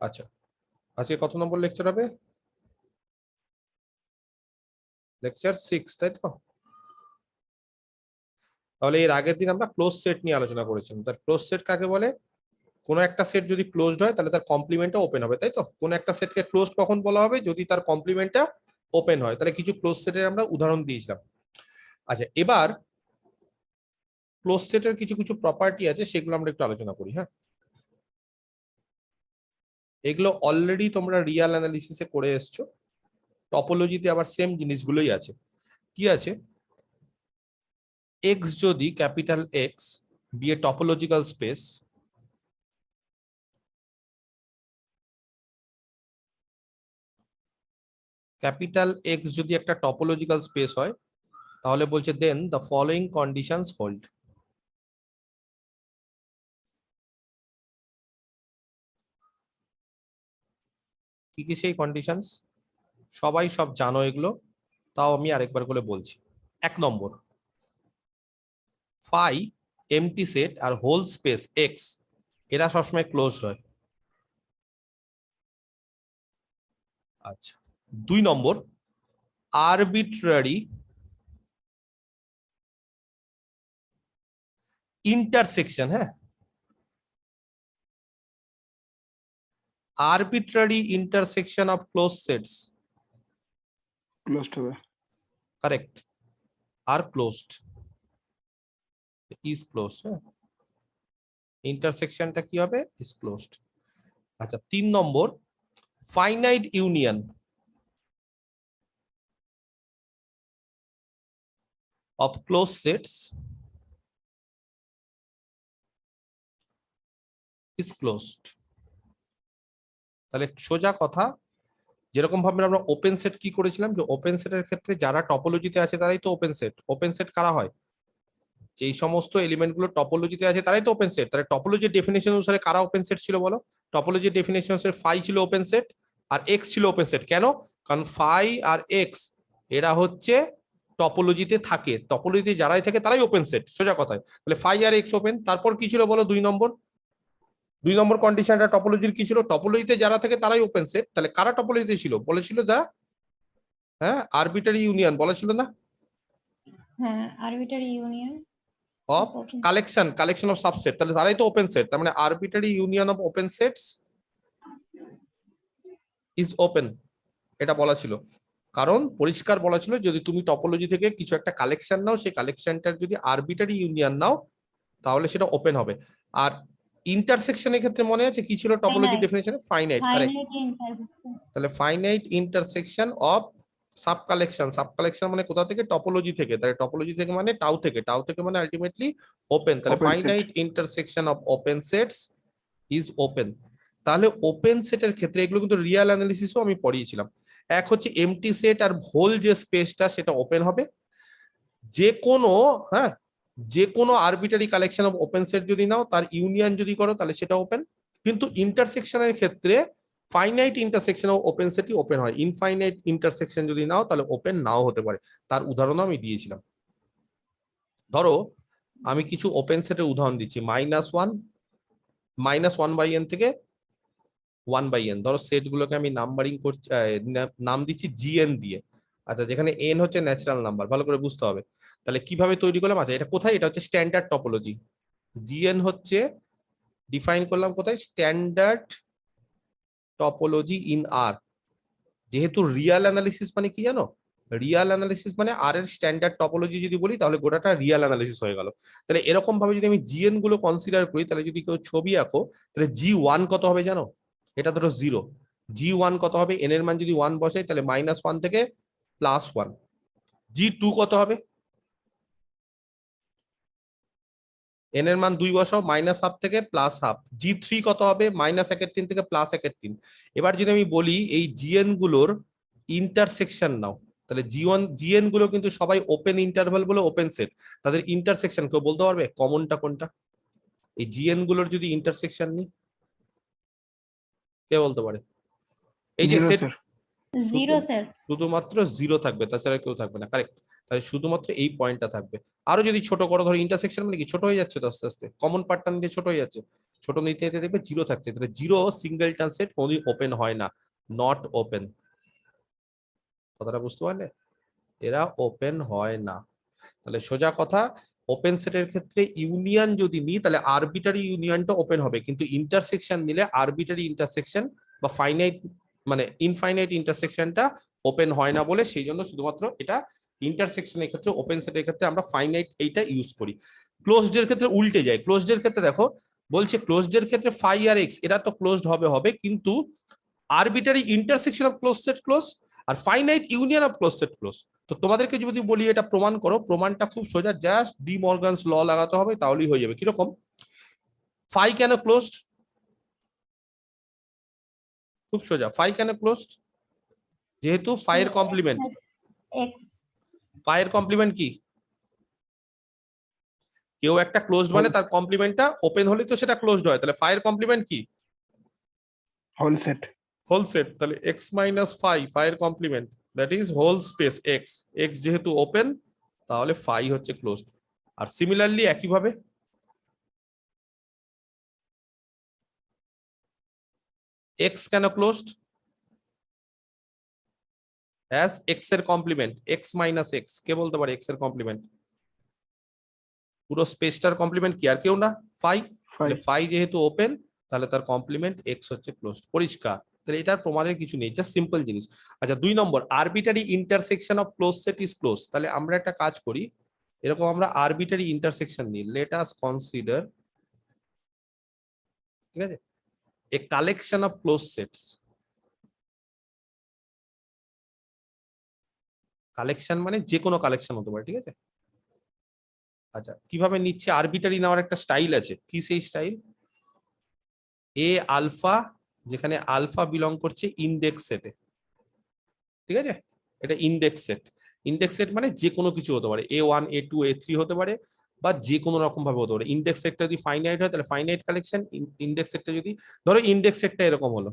আচ্ছা, আজকে কত নম্বর লেকচার হবে? লেকচার 6, তাই তো? তাহলে এর আগের দিন আমরা ক্লোজ সেট নিয়ে আলোচনা করেছিলাম। তার ক্লোজ সেট কাকে বলে? কোনো একটা সেট যদি ক্লোজড হয় তাহলে তার কমপ্লিমেন্টটা ওপেন হবে, তাই তো? কোনো একটা সেটকে ক্লোজড কখন বলা হবে? যদি তার কমপ্লিমেন্টটা ওপেন হয়। তাহলে কিছু ক্লোজ সেটের আমরা উদাহরণ দিয়েছিলাম। আচ্ছা, এবার ক্লোজ সেটের কিছু কিছু প্রপার্টি আছে, সেগুলো আমরা একটু আলোচনা করি। হ্যাঁ, এগুলো অলরেডি তোমরা রিয়াল অ্যানালিসিসে করে এসছো। টপোলজিতে আবার সেম জিনিসগুলোই আছে। কি আছে? এক্স যদি capital x B A topological space, capital x যদি একটা টপোলজিক্যাল স্পেস হয়, তাহলে বলছে দেন দ্য ফলোইং কন্ডিশনস হোল্ড। কি কি সেই কন্ডিশনস? সবাই সব জানো এগুলো, তাও আমি আরেকবার করে বলছি। 1 নম্বর, ফাই এমটি সেট আর হোল স্পেস এক্স এরা সবসময় ক্লোজ হয়। আচ্ছা, 2 নম্বর, আরবিট্রারি ইন্টারসেকশন, হ্যাঁ, arbitrary intersection of close sets closed হবে। কারেক্ট, আর ক্লোজড, ইজ ক্লোজড। হ্যাঁ, ইন্টারসেকশনটা কি হবে? Is closed. আচ্ছা, 3 নম্বর, finite union of closed sets is closed। তাহলে সোজা কথা, যেরকম ভাবে আমরা ওপেন সেট কি করেছিলাম, যে ওপেন সেটের ক্ষেত্রে যারা টপোলজিতে আছে তারাই তো ওপেন সেট। ওপেন সেট কারা হয়? যেই সমস্ত এলিমেন্ট গুলো টপোলজিতে আছে তারাই তো ওপেন সেট। তাহলে টপোলজির ডেফিনেশন অনুসারে কারা ওপেন সেট ছিল বলো? টপোলজির ডেফিনেশন অনুসারে ফাই ছিল ওপেন সেট আর এক্স ছিল ওপেন সেট। কেন? কারণ ফাই আর এক্স এরা হচ্ছে টপোলজিতে থাকে, টপোলজিতে যারাই থাকে তারাই ওপেন সেট, সোজা কথায়। তাহলে ফাই আর এক্স ওপেন। তারপর কি ছিল বলো? 2 নম্বর কন্ডিশনটা টপোলজির কি ছিল? টপোলজিতে যারা থাকে তারাই ওপেন সেট। তাহলে কারা টপোলজিতে ছিল? বলেছিল যা, হ্যাঁ, আরবিটারি ইউনিয়ন বলেছিল না, হ্যাঁ, arbitrary union of collection of subset. তাহলে তারাই তো ওপেন সেট। তার মানে arbitrary union of open sets is open, এটা বলা ছিল। কারণ পরিষ্কার বলা ছিল যদি তুমি টপোলজি থেকে কিছু একটা কালেকশন নাও, সেই কালেকশনটার যদি আরবিটারি ইউনিয়ন নাও তাহলে সেটা ওপেন হবে। আর ইন্টারসেকশনের ক্ষেত্রে মনে আছে কি ছিল টপোলজি ডেফিনিশনে? Finite, correct. তাহলে finite intersection of sub collection. Sub collection মানে কোথা থেকে? টপোলজি থেকে। তাহলে টপোলজি থেকে মানে টাউ থেকে, টাউ থেকে মানে আলটিমেটলি ওপেন। তাহলে Open set। Finite intersection of open sets is open. তাহলে ওপেন সেটের ক্ষেত্রে এগুলো কিন্তু রিয়াল অ্যানালিসিসও আমি পড়িয়েছিলাম। এক হচ্ছে এমটি সেট আর হোল যে স্পেসটা সেটা ওপেন হবে। যে কোনো, হ্যাঁ, যে কোনো arbitrary collection of open set যদি নাও তার ইউনিয়ন যদি করো তাহলে সেটা ওপেন। কিন্তু ইন্টারসেকশনের ক্ষেত্রে ফাইনাইট ইন্টারসেকশন অফ ওপেন সেটই ওপেন হয়। ইনফাইনাইট ইন্টারসেকশন যদি নাও তাহলে ওপেন নাও হতে পারে। তার উদাহরণও আমি দিয়েছিলাম। ধরো আমি কিছু ওপেন সেটের উদাহরণ দিচ্ছি, -1 থেকে 1/n। ধরো সেট গুলোকে আমি নাম্বারিং করছি, নাম দিচ্ছি জিএন দিয়ে। আচ্ছা, যেখানে এন হচ্ছে ন্যাচারাল নাম্বার, ভালো করে বুঝতে হবে। তাহলে কিভাবে তৈরি করলাম? আচ্ছা, এটা কোথায়? এটা হচ্ছে স্ট্যান্ডার্ড টপোলজি। জিএন হচ্ছে ডিফাইন করলাম কোথায়? স্ট্যান্ডার্ড টপোলজি ইন আর। যেহেতু রিয়াল অ্যানালিসিস মানে কি জানো? রিয়াল অ্যানালিসিস মানে আর এর স্ট্যান্ডার্ড টপোলজি যদি বলি তাহলে গোটাটা রিয়াল অ্যানালিসিস হয়ে গেল। তাহলে এরকম ভাবে যদি আমি জিএন গুলো কনসিডার করি, তাহলে যদি কেউ ছবি আঁকো তাহলে G1 কত হবে জানো? এটা ধরো 0। G1 কত হবে? এন এর মান যদি 1 বসাই তাহলে -1 থেকে +1। G2 কত হবে? এন এর মান 2 বসাও, -1/2 থেকে +1/2। G3 কত হবে? -1/3 থেকে +1/3। এবার যদি আমি বলি এই জিএন গুলোর ইন্টারসেকশন নাও, তাহলে জিএন গুলো কিন্তু সবাই ওপেন ইন্টারভাল বলে ওপেন সেট। তাদের ইন্টারসেকশন কেউ বলতে পারবে কমনটা কোনটা? এই জিএন গুলোর যদি ইন্টারসেকশন নিই, কে বলতে পারে? এই যে সেট জিরো স্যার, শুধুমাত্র 0 থাকবে, তাছাড়া কেউ থাকবে না, কারেক্ট। তাহলে শুধুমাত্র এই পয়েন্টটা থাকবে। আরো যদি ছোট করো, ধরো ইন্টারসেকশন মানে কি ছোট হয়ে যাচ্ছে তো আস্তে আস্তে, কমন পার্টটা নিয়ে ছোট হয়ে যাচ্ছে। ছোট নিতে নিতে দেখবে জিরো থাকছে, তাহলে জিরো সিঙ্গেলটন সেট কোনোদিন ওপেন হয় না, নট ওপেন। কথাটা বুঝতে পারলে? এরা ওপেন হয় না। তাহলে সোজা কথা, ওপেন সেটের ক্ষেত্রে ইউনিয়ন যদি নিই তাহলে আরবিটারি ইউনিয়নটা ওপেন হবে, কিন্তু ইন্টারসেকশন নিলে আরবিটারি ইন্টারসেকশন বা ফাইনাইট মানে ইনফাইনাইট ইন্টারসেকশনটা ওপেন হয় না বলে সেই জন্য শুধুমাত্র এটা ইন্টারসেকশনের ক্ষেত্রে, ওপেন সেটের ক্ষেত্রে আমরা ফাইনাইট এইটা ইউজ করি। ক্লোজড এর ক্ষেত্রে উল্টে যায়। ক্লোজড এর ক্ষেত্রে দেখো বলছে ক্লোজড এর ক্ষেত্রে ফাই আর এক্স এরা তো ক্লোজড হবে কিন্তু arbitrary intersection of close set close আর finite union of close set close. তো তোমাদেরকে যদি বলি এটা প্রমাণ করো, প্রমাণটা খুব সোজা, জাস্ট ডি মর্গানস ল লাগাতে হবে তাহলেই হয়ে যাবে। কিরকম? ফাই কেন ক্লোজড? খুব সোজা, ফাই কেন ক্লোজড? যেহেতু ফাই এর কমপ্লিমেন্ট। এক্স ফাই এর কমপ্লিমেন্ট কি? কেউ একটা ক্লোজড মানে তার কমপ্লিমেন্টটা ওপেন হলে তো সেটা ক্লোজড হয়, তাহলে ফাই এর কমপ্লিমেন্ট কি? Whole set. Whole set. তাহলে এক্স মাইনাস ফাই, ফাই এর complement, that is whole space X. X যেহেতু ওপেন তাহলে ফাই হচ্ছে ক্লোজড। আর সিমিলারলি একইভাবে এক্স কেন ক্লোজড? অ্যাজ এক্স এর কমপ্লিমেন্ট, এক্স মাইনাস এক্স, কে বলতে পারে এক্স এর কমপ্লিমেন্ট? পুরো স্পেসটার কমপ্লিমেন্ট কি আর কেউ না, ফাই। তাহলে ফাই যেহেতু ওপেন তাহলে তার কমপ্লিমেন্ট এক্স হচ্ছে ক্লোজড। পরিষ্কার? তাহলে এটার প্রমাণের কিছু নেই, জাস্ট সিম্পল জিনিস। আচ্ছা 2 নম্বর, arbitrary intersection of close set is close. তাহলে আমরা একটা কাজ করি, এরকম আমরা আরবিটারি ইন্টারসেকশন নিই। লেট আস কনসিডার, ঠিক আছে, a collection of close sets. Collection মানে যে কোনো কালেকশন হতে পারে, ঠিক আছে? আচ্ছা কিভাবে নিচ্ছে? আরবিটারি নেওয়ার একটা স্টাইল আছে। কি সেই স্টাইল? এ আলফা, যেখানে আলফা বিলং করছে ইন্ডেক্স সেটে, ঠিক আছে? এটা ইন্ডেক্স সেট। ইন্ডেক্স সেট মানে যে কোনো কিছু হতে পারে, A1 A2 A3 হতে পারে, বা যে কোনো রকম ভাবে হতে পারে। ইন্ডেক্স সেটটা যদি ফাইনাইট হয় তাহলে ফাইনাইট কালেকশন। ইন্ডেক্স সেটটা যদি ধরো, ইন্ডেক্স সেটটা এরকম হলো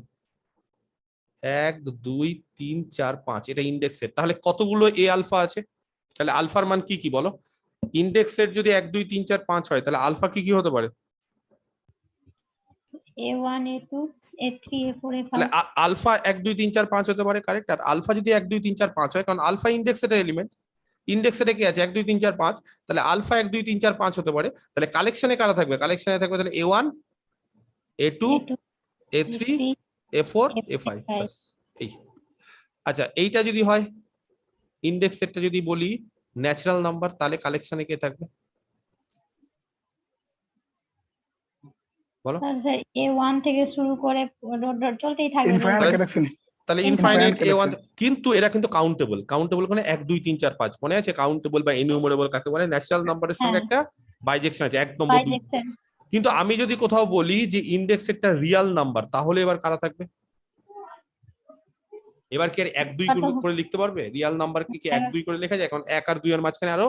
1 2 3 4 5, এটা ইন্ডেক্স সেট। তাহলে কতগুলো এ আলফা আছে? তাহলে আলফার মান কি কি বলো? ইন্ডেক্স সেট যদি 1 2 3 4 5 হয় তাহলে আলফা কি কি হতে পারে? A1 A2 A3 A4 তাহলে A5 আলফা 1 2 3 4 5 হতে পারে, কারেক্ট? আর আলফা যদি 1 2 3 4 5 হয়, কারণ আলফা ইন্ডেক্স সেটের এলিমেন্ট, ইন্ডেক্স সেটে কি আছে 1 2 3 4 5, তাহলে আলফা 1 2 3 4 5 হতে পারে। তাহলে কালেকশনে কারা থাকবে? কালেকশনে থাকবে তাহলে A1 A2 A2 A3 A3 A4 A5 A5 বাস এই। আচ্ছা এইটা যদি হয়, ইন্ডেক্স সেটটা যদি বলি ন্যাচারাল নাম্বার, তাহলে কালেকশনে কে থাকবে বলো? তাহলে A1 থেকে শুরু করে ডট ডট চলতেই থাকবে। ইনফাইনাইট তাহলে- কালেকশন। তাহলে Infinite ইনফাইনাইট A1, কিন্তু এরা কিন্তু কাউন্টেবল। কাউন্টেবল মানে 1 2 3 4 5 মনে আছে? কাউন্টেবল বা ইনিউমারেবল কাকে বলে? ন্যাচারাল নাম্বারের সঙ্গে হ্যাঁ। একটা বাইজেকশন আছে, 1 নম্বর 2। বাইজেকশন কিন্তু আমি যদি কোথাও বলি যে ইন্ডেক্স একটা রিয়াল নাম্বার, তাহলে এবার কারা থাকবে? এবার কি আর 1 2 করে লিখতে পারবে? রিয়াল নাম্বার কি 1 2 করে লেখা যায়? কারণ 1 আর 2 এর মাঝখানে আরো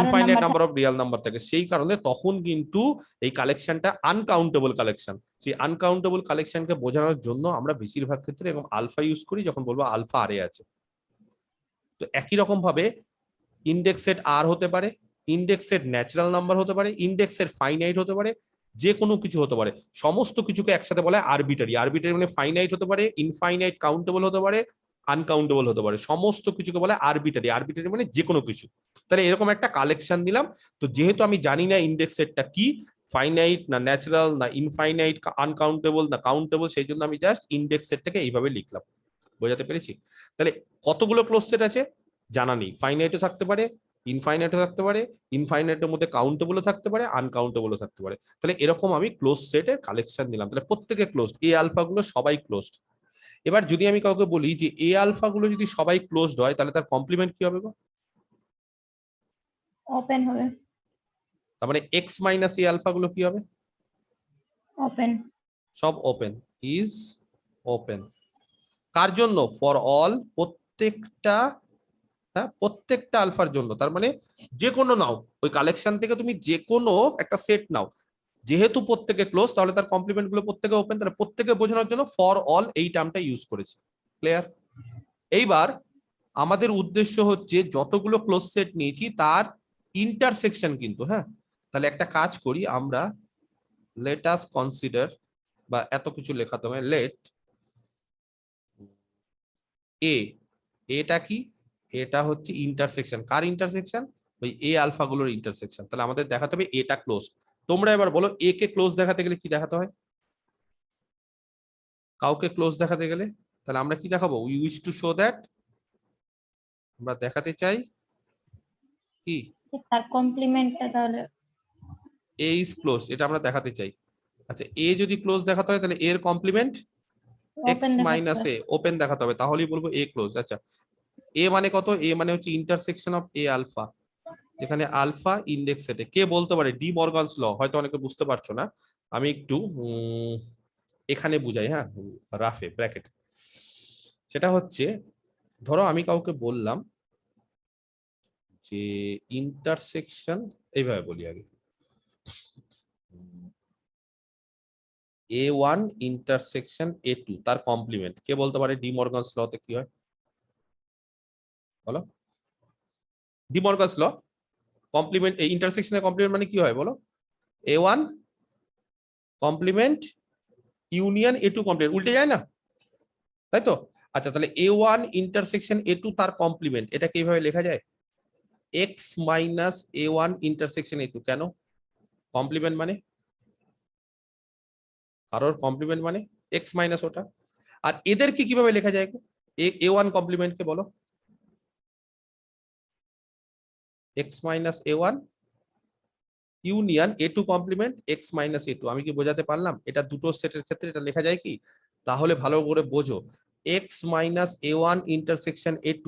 infinite number of Real number থাকে। সেই কারণে তখন কিন্তু এই কালেকশনটা আনকাউন্টেবল কালেকশন। সেই আনকাউন্টেবল কালেকশনকে বোঝানোর জন্য আমরা বেশিরভাগ ক্ষেত্রে এবং আলফা ইউজ করি যখন বলবো আলফা আরে আছে। তো একই রকম ভাবে ইন্ডেক্স সেট আর হতে পারে, ইন্ডেক্স সেট ন্যাচারাল নাম্বার হতে পারে, ইন্ডেক্স সেট ফাইনাইট হতে পারে, যে কোনো কিছু হতে পারে। সমস্ত কিছুকে একসাথে বলা হয় আরবিটারি। আরবিটারি মানে ফাইনাইট হতে পারে, ইনফাইনাইট কাউন্টেবল হতে পারে, আনকাউন্টেবল হতে পারে। সমস্ত কিছুকে বলা হয় আরবিটারি। আরবিটারি মানে যে কোনো কিছু। তাহলে এরকম একটা কালেকশন দিলাম। তো যেহেতু আমি জানি না ইন্ডেক্স সেটটা কি, ফাইনাইট না ন্যাচারাল না ইনফাইনাইট আনকাউন্টেবল না কাউন্টেবল, সেই জন্য আমি জাস্ট ইন্ডেক্স সেটটাকে এইভাবে লিখলাম। বোঝাতে পেরেছি? তাহলে কতগুলো ক্লোজ সেট আছে জানা নেই। ফাইনাইটও থাকতে পারে, ইনফাইনাইটও থাকতে পারে, ইনফাইনাইটের মধ্যে কাউন্টেবলও থাকতে পারে, আনকাউন্টেবলও থাকতে পারে। তাহলে এরকম আমি ক্লোজ সেটের কালেকশন নিলাম। তাহলে প্রত্যেকে ক্লোজড, এ আলফা গুলো সবাই ক্লোজড। এবার যদি আমি কাউকে বলি যে এ আলফা গুলো যদি সবাই ক্লোজড হয় তাহলে তার কমপ্লিমেন্ট কি হবে গো? ওপেন হবে। তার মানে এক্স মাইনাস এ আলফা গুলো কি হবে? ওপেন। সব ওপেন। ইজ ওপেন কার জন্য? ফর অল, প্রত্যেকটা, হ্যাঁ প্রত্যেকটা আলফার জন্য। তার মানে যে কোনো নাও, ওই কালেকশন থেকে তুমি যে কোনো একটা সেট নাও, যেহেতু প্রত্যেকে ক্লোজ তাহলে তার কমপ্লিমেন্ট গুলো প্রত্যেকে ওপেন। তাহলে প্রত্যেকে বোঝানোর জন্য ফর অল এই টার্মটা ইউজ করেছি। ক্লিয়ার? এইবার আমাদের উদ্দেশ্য হচ্ছে যতগুলো ক্লোজ সেট নিয়েছি তার ইন্টারসেকশন কিন্তু, হ্যাঁ। তাহলে একটা কাজ করি আমরা, লেট আস কনসিডার, বা এত কিছু লেখা তোমায়, লেট এ, এটা কি, এটা হচ্ছে ইন্টারসেকশন, কার ইন্টারসেকশন, ওই এ আলফা গুলোর ইন্টারসেকশন। তাহলে আমাদের দেখাতে হবে এটা ক্লোজ। তোমরা এবার বলো এ কে ক্লোজ দেখাতে গেলে কি দেখাতে হয়? কাউকে ক্লোজ দেখাতে গেলে তাহলে আমরা কি দেখাবো? We wish to show that, আমরা দেখাতে চাই কি তার কমপ্লিমেন্টটা তাহলে এ ইজ ক্লোজ, এটা আমরা দেখাতে চাই। আচ্ছা, এ যদি ক্লোজ দেখাতে হয় তাহলে এর কমপ্লিমেন্ট এক্স ওপেন মাইনাস এ ওপেন দেখাতে হবে, তাহলেই বলবো এ ক্লোজ। আচ্ছা, এ মানে কত? এ মানে হচ্ছে ইন্টারসেকশন অফ এ আলফা, যেখানে আলফা ইন্ডেক্স সেটে। কে বলতে পারে? ডি মর্গানস ল, হয়তো অনেকে বুঝতে পারছো না, আমি একটু এখানে বুঝাই, হ্যাঁ, রাফে ব্র্যাকেট। সেটা হচ্ছে, ধরো আমি কাউকে বললাম যে ইন্টারসেকশন, এইভাবে বলি আগে, A1 ইন্টারসেকশন A2 তার কমপ্লিমেন্ট। কে বলতে পারে ডি মর্গানস লতে কি হয়? বলো, ডি মর্গানস ল কমপ্লিমেন্ট, এই ইন্টারসেকশনের কমপ্লিমেন্ট মানে কি হয় বলো? A1 complement union A2 complement, উল্টে যায় না, তাই তো? আচ্ছা, তাহলে A1 ইন্টারসেকশন A2 তার কমপ্লিমেন্ট, এটাকে এইভাবে লেখা যায় x minus A1 intersection A2। কেন? কমপ্লিমেন্ট মানে, কারোর কমপ্লিমেন্ট মানে x মাইনাস ওটা। আর এদেরকে কিভাবে লেখা যায়? A1 কমপ্লিমেন্ট কে বলো x minus A1 union A2 complement x minus A2। আমি কি বোঝাতে পারলাম? এটা দুটো সেটের ক্ষেত্রে এটা লেখা যায় কি? তাহলে ভালো করে বোঝো, x minus A1 intersection A2,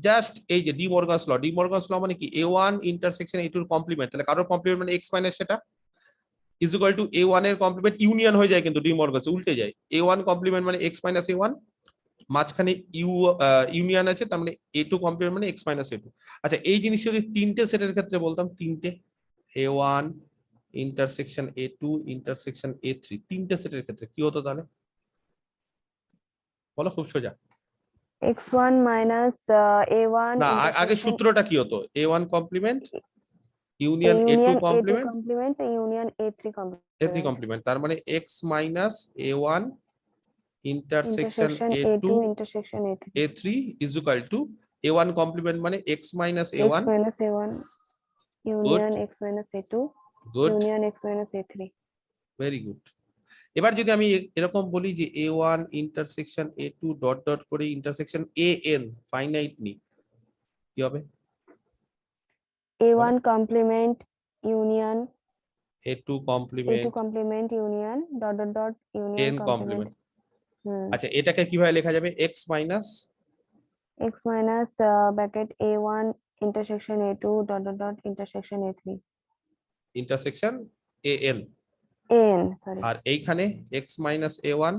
just এই যে ডি মর্গানস ল মানে কি? A1 ইন্টারসেকশন A2 এর কমপ্লিমেন্ট, তাহলে কারোর কমপ্লিমেন্ট মানে x মাইনাস সেটা ইজ ইকুয়াল টু A1 এর কমপ্লিমেন্ট ইউনিয়ন হয়ে যায়, কিন্তু ডি মর্গানস উল্টে যায়। A1 কমপ্লিমেন্ট মানে x মাইনাস A1, মাঝখানে ইউনিয়ন আছে, তার মানে A2 কমপ্লিমেন্ট মানে x মাইনাস A2। আচ্ছা, এই জিনিস যদি তিনটে সেটের ক্ষেত্রে বলতাম, তিনটে A1 intersection A2 intersection A3, তিনটে সেটের ক্ষেত্রে কি হতো তাহলে? বলো, খুব সোজা। x1 minus a1 না, আগে intersection সূত্রটা কি হতো? A1 complement union A2 union a2 complement complement union a3 A3 complement complement, তার মানে x minus A1 intersection intersection A2 a2 intersection a3 A3 is equal to A1 complement মানে x minus x A1। minus a1 union x minus a2 good, union x minus a3 very good. এবার যদি আমি এরকম বলি যে A1 intersection A2 dot dot করে intersection AN finite নি, কি হবে? a1 complement union A2 a2 complement complement union dot dot dot union N complement complement. আচ্ছা, এটাকে কিভাবে লেখা যাবে? x minus x minus bracket a1 intersection a2 dot dot dot intersection a3 intersection AN, an sorry আর এইখানে x minus A1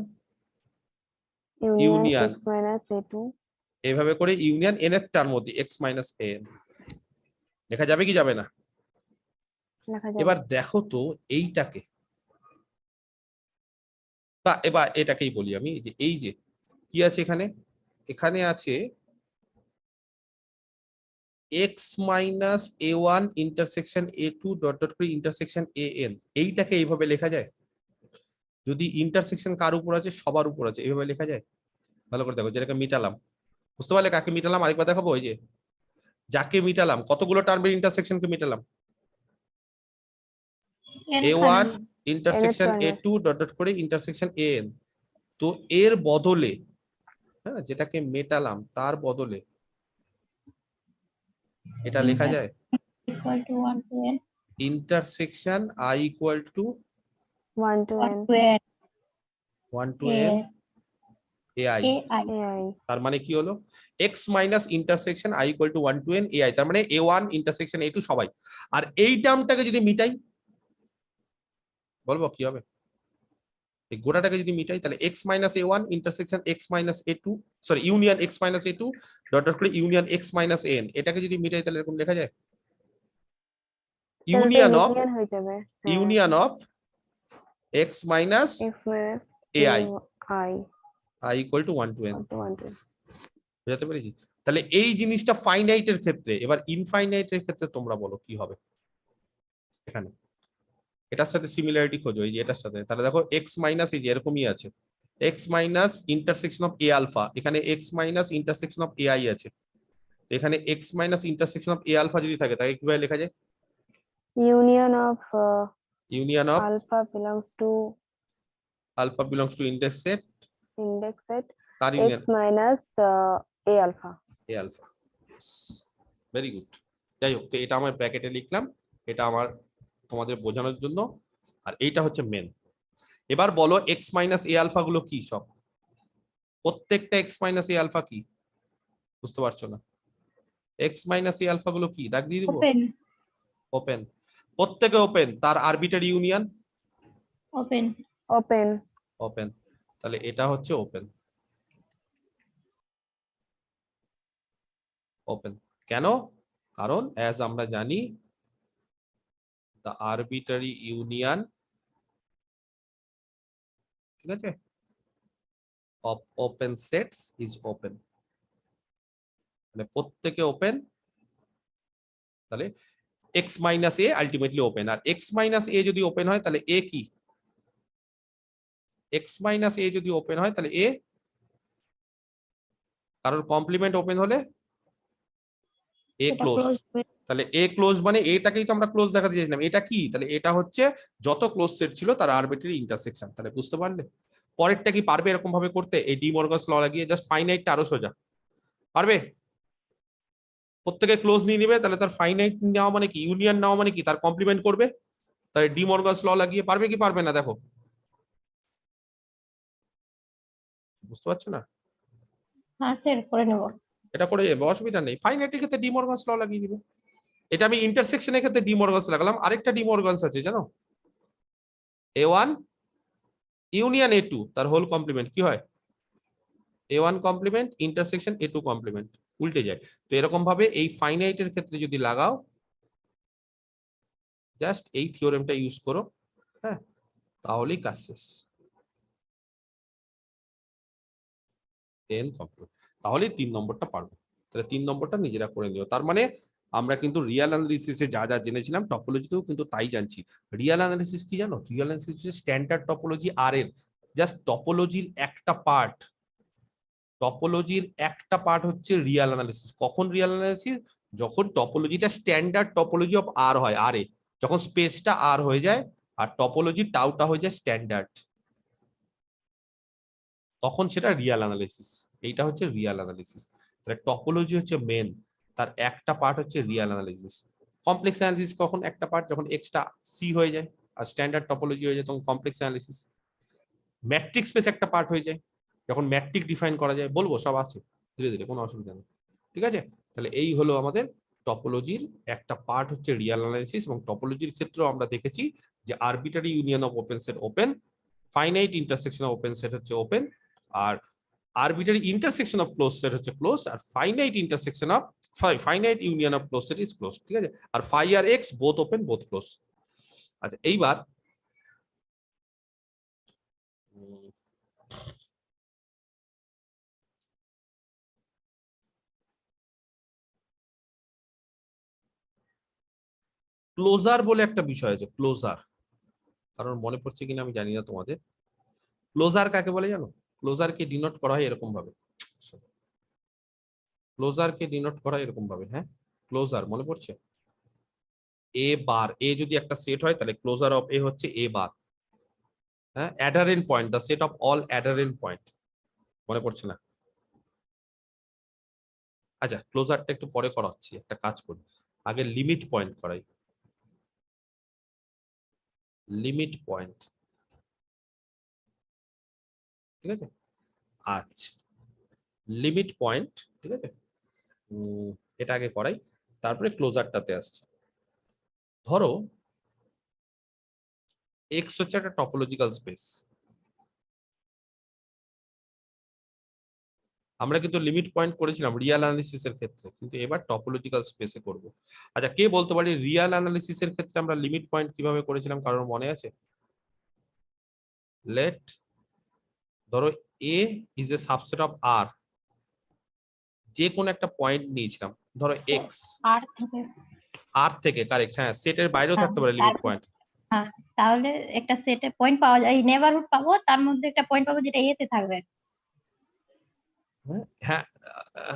union union x minus a2 এইভাবে করে union N এর term মধ্যে x মাইনাস AN লেখা যাবে কি যাবে না? লেখা যাবে এবার দেখো তো এইটাকে, বা এবার এটাকেই বলি আমি, যে এই যে কি আছে এখানে, এখানে আছে x minus A1 intersection A2 dot dot করে ইন্টারসেকশন AN, এইটাকে এইভাবে লেখা যায়? যদি ইন্টারসেকশন কার উপর আছে? সবার উপর আছে, এইভাবে লেখা যায়? ভালো করে দেখো, যেটাকে মিটালাম, বুঝতে পারলে কাকে মিটালাম? আরেকবার দেখাবো, ওই যে যাকে মিটালাম, কতগুলো টার্মের ইন্টারসেকশনকে মিটালাম? A1 intersection A2 dot dot করে ইন্টারসেকশন AN। তো এর বদলে, হ্যাঁ, যেটাকে মেটালাম তার বদলে এটা লেখা যায় equal to 1 to n intersection I equal to 1 to 1 n to n 1 to a n AI। ai ai তার মানে কি হলো? x minus intersection I equal to 1 to n AI, তার মানে A1 ইন্টারসেকশন A2 সবাই। আর এই টার্মটাকে যদি মিটাই, বলবো কি হবে? এই গোটাটাকে যদি মিটাই তাহলে x minus A1 intersection x minus A2, sorry union x minus A2 dot dot করে ইউনিয়ন x মাইনাস AN, এটাকে যদি মিটাই তাহলে এরকম লেখা যায় ইউনিয়ন অফ union হয়ে যাবে union of x minus x minus AI i I equal to 1 to n। 1 to 1 to n বুঝতে পেরেছি? তাহলে এই জিনিসটা ফাইনাইটের ক্ষেত্রে, এবার ইনফাইনাইটের ক্ষেত্রে তোমরা বলো কি হবে এখানে? এটার সাথে সিমিলারিটি খোঁজো, এই যে এটার সাথে। তাহলে দেখো এক্স মাইনাস এই যে এরকমই আছে, X minus intersection of A alpha, এখানে X minus intersection of A I আছে, এখানে X minus intersection of A alpha যদি থাকে তাকে কিভাবে লেখা যায়? Union of union of alpha belongs to alpha belongs to index set, index set তার union x minus a alpha. A alpha. Very good. যাই হোক, তো এটা আমার ব্র্যাকেটে লিখলাম, এটা আমার তোমাদের বোঝানোর জন্য, আর এইটা হচ্ছে মেন। এবার বলো এক্স মাইনাস এ আলফা গুলো কি? সব প্রত্যেকটা এক্স মাইনাস এ আলফা কি বুঝতে পারছো না? এক্স মাইনাস এ আলফা গুলো কি দাগ দিয়ে দিব? ওপেন ওপেন, প্রত্যেকে ওপেন, তার arbitrary union open Open. Open. তাহলে এটা হচ্ছে ওপেন, ওপেন কেন? কারণ অ্যাজ আমরা জানি দ্য আরবিটারি ইউনিয়ন, ঠিক আছে, of open sets is open, মানে প্রত্যেকে ওপেন। তাহলে এক্স মাইনাস এ আলটিমেটলি ওপেন, আর এক্স মাইনাস এ যদি ওপেন হয় তাহলে এ কি? এক্স মাইনাস এ যদি ওপেন হয় তাহলে এ, কারণ কমপ্লিমেন্ট ওপেন হলে এ এটা ক্লোজ। ক্লোজ তাহলে এ ক্লোজ মানে এটাকেই তো আমরা ক্লোজ দেখাতে চাইছিলাম। এটা কি? তাহলে এটা হচ্ছে যত ক্লোজ সেট ছিল তার আরবিট্রারি ইন্টারসেকশন। তাহলে বুঝতে পারলে? পরেরটা কি পারবে এরকম ভাবে করতে? এই ডি মর্গানস ল লাগিয়ে জাস্ট ফাইনাইটটা আরো সোজা পারবে। প্রত্যেকে ক্লোজ নিয়ে নিবে, তাহলে তার ফাইনাইট নেওয়া মানে কি? ইউনিয়ন নেওয়া মানে কি? তার কমপ্লিমেন্ট করবে। তাহলে ডি মর্গানস ল লাগিয়ে পারবে কি পারবে না? দেখো, বুঝতে পারছো না? হ্যাঁ স্যার করে নেব। এটা করে যাবে, অসুবিধা নেই। ফাইনাইটের ক্ষেত্রে ডি মর্গানস ল লাগিয়ে দিবে। এটা আমি ইন্টারসেকশনের ক্ষেত্রে ডি মর্গানস লাগালাম। আরেকটা ডি মর্গানস আছে জানো, A1 ইউনিয়ন A2 তার হোল কমপ্লিমেন্ট কি হয়? A1 complement intersection A2 complement, উল্টে যায়। তো এরকম ভাবে এই ফাইনাইটের ক্ষেত্রে যদি লাগাও, জাস্ট এই থিওরেমটা ইউজ করো, হ্যাঁ, তাহলেই কাজ শেষ। তাহলে 3 নম্বরটা পারবো। তাহলে 3 নম্বরটা নিজেরা করে নিও। তার মানে আমরা কিন্তু রিয়াল অ্যানালিসিসে যা যা জেনেছিলাম টপোলজিতেও কিন্তু তাই জানছি। রিয়াল অ্যানালিসিস কি জানো? রিয়াল অ্যানালিসিস হচ্ছে স্ট্যান্ডার্ড টপোলজি আর এর জাস্ট টপোলজির একটা পার্ট। টপোলজির একটা পার্ট হচ্ছে রিয়াল অ্যানালিসিস। কখন রিয়াল অ্যানালিসিস? যখন টপোলজিটা স্ট্যান্ডার্ড টপোলজি অফ আর হয়, আর এ যখন স্পেসটা আর হয়ে যায় আর টপোলজি টাউটা হয়ে যায় স্ট্যান্ডার্ড, তখন সেটা রিয়াল অ্যানালিসিস। এইটা হচ্ছে রিয়াল অ্যানালিসিস। তাহলে টপোলজি হচ্ছে মেন, তার একটা পার্ট হচ্ছে রিয়াল অ্যানালিসিস। কমপ্লেক্স অ্যানালিসিস কখন? একটা পার্ট যখন এক্সটা সি হয়ে যায় আর স্ট্যান্ডার্ড টপোলজি হয়ে যায় তখন কমপ্লেক্স অ্যানালিসিস। ম্যাট্রিক স্পেস একটা পার্ট হয়ে যায় যখন ম্যাট্রিক ডিফাইন করা যায়। বলবো, সব আছে ধীরে ধীরে, কোনো অসুবিধা নেই, ঠিক আছে? তাহলে এই হলো আমাদের টপোলজির একটা পার্ট হচ্ছে রিয়াল অ্যানালিসিস। এবং টপোলজির ক্ষেত্রেও আমরা দেখেছি যে arbitrary union of open set open, finite intersection of open set হচ্ছে ওপেন, আর arbitrary intersection of close set হচ্ছে ক্লোজ, আর finite intersection of finite union of close set is close, ঠিক আছে? আর ফাই আর X both open both close. আচ্ছা, এইবার ক্লোজার বলে একটা বিষয় আছে, ক্লোজার। কারণ মনে পড়ছে কিনা আমি জানি না তোমাদের। ক্লোজার কাকে বলে জানো? ক্লোজারকে ডিনোট করা হয় এরকম ভাবে, ক্লোজারকে ডিনোট করা এরকম ভাবে, হ্যাঁ, ক্লোজার মনে পড়ছে? এ বার, এ যদি একটা সেট হয় তাহলে ক্লোজার অফ এ হচ্ছে এ বার, হ্যাঁ, adherent point, the set of all adherent point. মনে পড়ছে না? আচ্ছা, ক্লোজারটা একটু পরে করা হচ্ছে, একটা কাজ করি, আগে লিমিট পয়েন্ট করাই। লিমিট পয়েন্ট, ঠিক আছে? আচ্ছা, লিমিট পয়েন্ট, ঠিক আছে, এটা আগে করাই, তারপরে ক্লোজারটাতে আসছে। ধরো এক্স হচ্ছে একটা টপোলজিক্যাল স্পেস। আমরা কিন্তু লিমিট পয়েন্ট করেছিলাম রিয়াল অ্যানালিসিসের ক্ষেত্রে, কিন্তু এবার টপোলজিক্যাল স্পেসে করব। আচ্ছা, কে বলতে পারি রিয়াল অ্যানালিসিসের ক্ষেত্রে আমরা লিমিট পয়েন্ট কিভাবে করেছিলাম? কারোর মনে আছে? লেট, ধরো এ ইজ এ সাবসেট অফ আর, যে কোনো একটা পয়েন্ট নিয়েছিলাম, ধরো এক্স, আর থেকে আর থেকে, কারেক্ট, হ্যাঁ, সেটের বাইরেও থাকতে পারে লিমিট তারপর পয়েন্ট। তাহলে একটা সেটে পয়েন্ট পাওয়া যায়, নেইবারহুড পাবো, তার মধ্যে একটা পয়েন্ট পাবো যেটা এতে থাকবে। হ্যাঁ,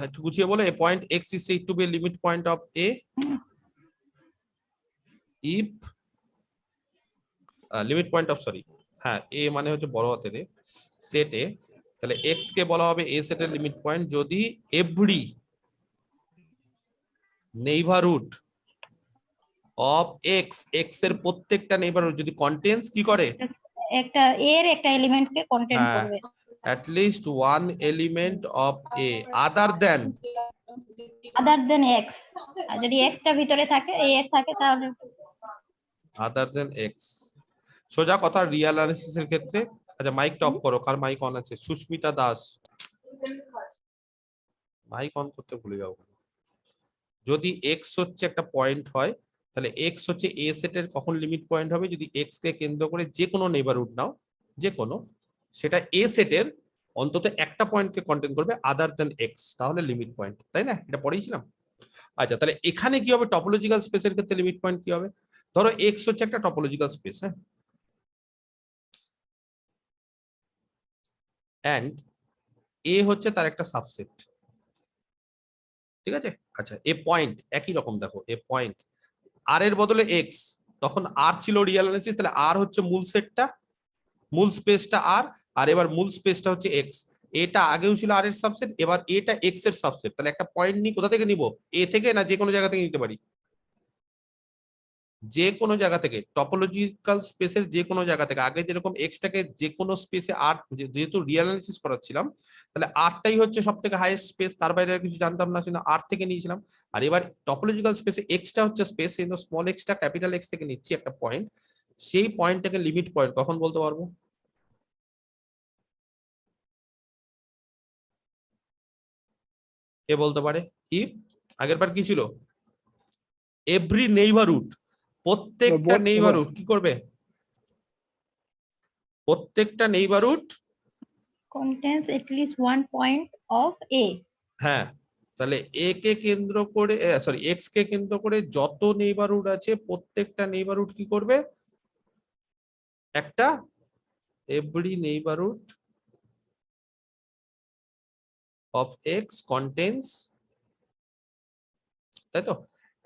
একটু গুছিয়ে বলে, a point x is said to be a limit point of a if limit point of, sorry, হ্যাঁ, এ মানে হচ্ছে বড় হাতের এ, সেট এ, তাহলে এক্স কে বলা হবে এ সেটের লিমিট পয়েন্ট যদি every neighbourhood of x, x এর প্রত্যেকটা নেইবারহুড যদি কন্টেন্স কি করে, একটা এর একটা এলিমেন্টকে কন্টেন্ট হ্যাঁ, করবে। at least one element of a other than, other than X, আর যদি এক্স টা ভিতরে থাকে, এ এর থাকে, তাহলে other than x। সোজা কথা রিয়েল অ্যানালিসিস এর ক্ষেত্রে, আচ্ছা মাইকটা অফ করো, কার মাইক অন আছে? সুস্মিতা দাস, মাইক অন করতে ভুলে যাও। যদি এক্স হচ্ছে একটা পয়েন্ট হয়, তাহলে এক্স হচ্ছে এ সেটের কখন লিমিট পয়েন্ট হবে, যদি এক্স কে কেন্দ্র করে যে কোনো নেইবারহুড নাও, যে কোনো, সেটা এ সেটের অন্তত একটা পয়েন্টকে কন্টেন করবে আদার দেন এক্স, তাহলে লিমিট পয়েন্ট, তাই না? এটা পড়েইছিলাম। আচ্ছা, তাহলে এখানে কি হবে? টপোলজিক্যাল স্পেসের ক্ষেত্রে লিমিট পয়েন্ট কি হবে? ধরো এক্স হচ্ছে একটা টপোলজিক্যাল স্পেস, হ্যাঁ, এন্ড এ হচ্ছে তার একটা সাবসেট, ঠিক আছে? আচ্ছা, এ পয়েন্ট একই রকম, দেখো এ পয়েন্ট, আর এর বদলে এক্স, তখন আর ছিল রিয়েল অ্যানালিসিস, তাহলে আর হচ্ছে মূল সেটটা, মূল স্পেসটা আর, আর এবার মূল স্পেসটা হচ্ছে এক্স। এটা আগেও ছিল আর এর সাবসেট, এবার এটা এক্স এর সাবসেট, তাহলে একটা পয়েন্ট নিয়ে কোথা থেকে নিব? এ থেকে, না যে কোনো জায়গা থেকে নিতে পারি? যে কোনো জায়গা থেকে, টপোলজিক্যাল স্পেসের যে কোনো জায়গা থেকে। আগে যেরকম এক্সটাকে যে কোনো স্পেসে আর, যেহেতু রিয়েল অ্যানালিসিস করাচ্ছিলাম, তাহলে আরটাই হচ্ছে সব থেকে হাইয়েস্ট স্পেস, তার বাইরে আর কিছু জানতাম না, সেটা আর থেকে নিয়েছিলাম। আর এবার টপোলজিক্যাল স্পেসে এক্সটা হচ্ছে স্পেস, কিন্তু স্মল এক্সটা ক্যাপিটাল এক্স থেকে নিচ্ছি একটা পয়েন্ট, সেই পয়েন্টটাকে লিমিট পয়েন্ট কখন বলতে পারবো? কে বলতে পারে? ইফ, আগের বার কি ছিল? এভরি নেইবারহুড, প্রত্যেকটা নেইবারহুড কি করবে? প্রত্যেকটা neighbourhood, contains at least one point of A. হ্যাঁ, তাহলে এ কে কেন্দ্র করে, সরি, এক্স কে কেন্দ্র করে যত নেইবারহুড আছে, প্রত্যেকটা নেইবারহুড কি করবে? একটা, every neighbourhood of x contains, তাই তো,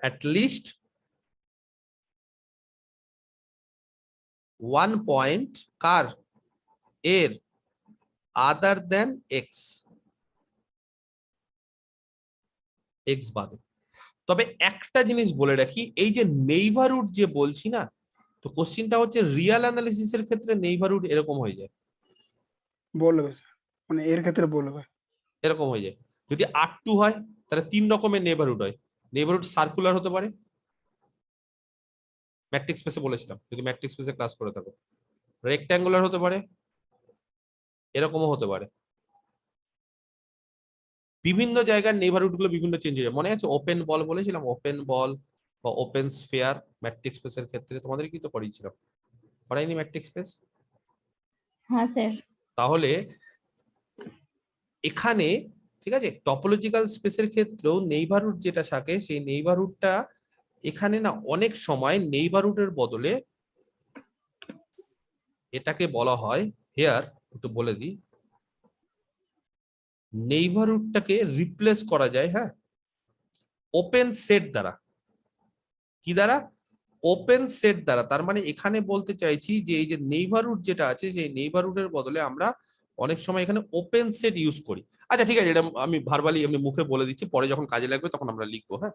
অ্যাট লিস্ট ওয়ান পয়েন্ট, কার? এর, আদার দেন এক্স, এক্স বাদে। তবে একটা জিনিস বলে রাখি, এই যে নেইবারহুড যে বলছি না, তো কোশ্চিনটা হচ্ছে রিয়েল অ্যানালিসিস এর ক্ষেত্রে নেইবারহুড এরকম হয়ে যায়, বলবে স্যার, মানে এর ক্ষেত্রে বলবে। এরকম হয়ে যায়। যদি R2 হয়, তাহলে 3 রকমের নেইবারহুড হয়। নেইবারহুড সার্কুলার হতে পারে, ম্যাট্রিক্স স্পেসে বলেছিলাম, যদি ম্যাট্রিক্স স্পেসে ক্লাস করে থাকো। রেক্ট্যাঙ্গুলার হতে পারে, এরকমও হতে পারে। বিভিন্ন জায়গার নেইবারহুড গুলো বিভিন্ন চেঞ্জ হয়ে যায়। মনে আছে ওপেন বল বলেছিলাম, ওপেন বল বা ওপেন স্ফিয়ার ম্যাট্রিক্স স্পেসের ক্ষেত্রে, তোমাদের কি তো পড়িয়েছিলাম, পড়াইনি ম্যাট্রিক্স স্পেস? হ্যাঁ স্যার। তাহলে এখানে, ঠিক আছে, টপোলজিক্যাল স্পেসের ক্ষেত্রেও নেইবারহুড যেটা থাকে, সেই নেইবারহুডটা এখানে না অনেক সময় নেইবারহুডের বদলে এটাকে বলা হয়, হেয়ার একটু বলে দিই, নেইবারহুডটাকে রিপ্লেস করা যায়, হ্যাঁ, ওপেন সেট দ্বারা। কি দ্বারা? ওপেন সেট দ্বারা। তার মানে এখানে বলতে চাইছি যে এই যে নেইবারহুড যেটা আছে, সেই নেইবারহুডের বদলে আমরা অনেক সময় এখানে ওপেন সেট ইউজ করি। আচ্ছা ঠিক আছে, এটা আমি ভার্বালি, আমি মুখে বলে দিচ্ছি, পরে যখন কাজে লাগবে তখন আমরা লিখবো, হ্যাঁ।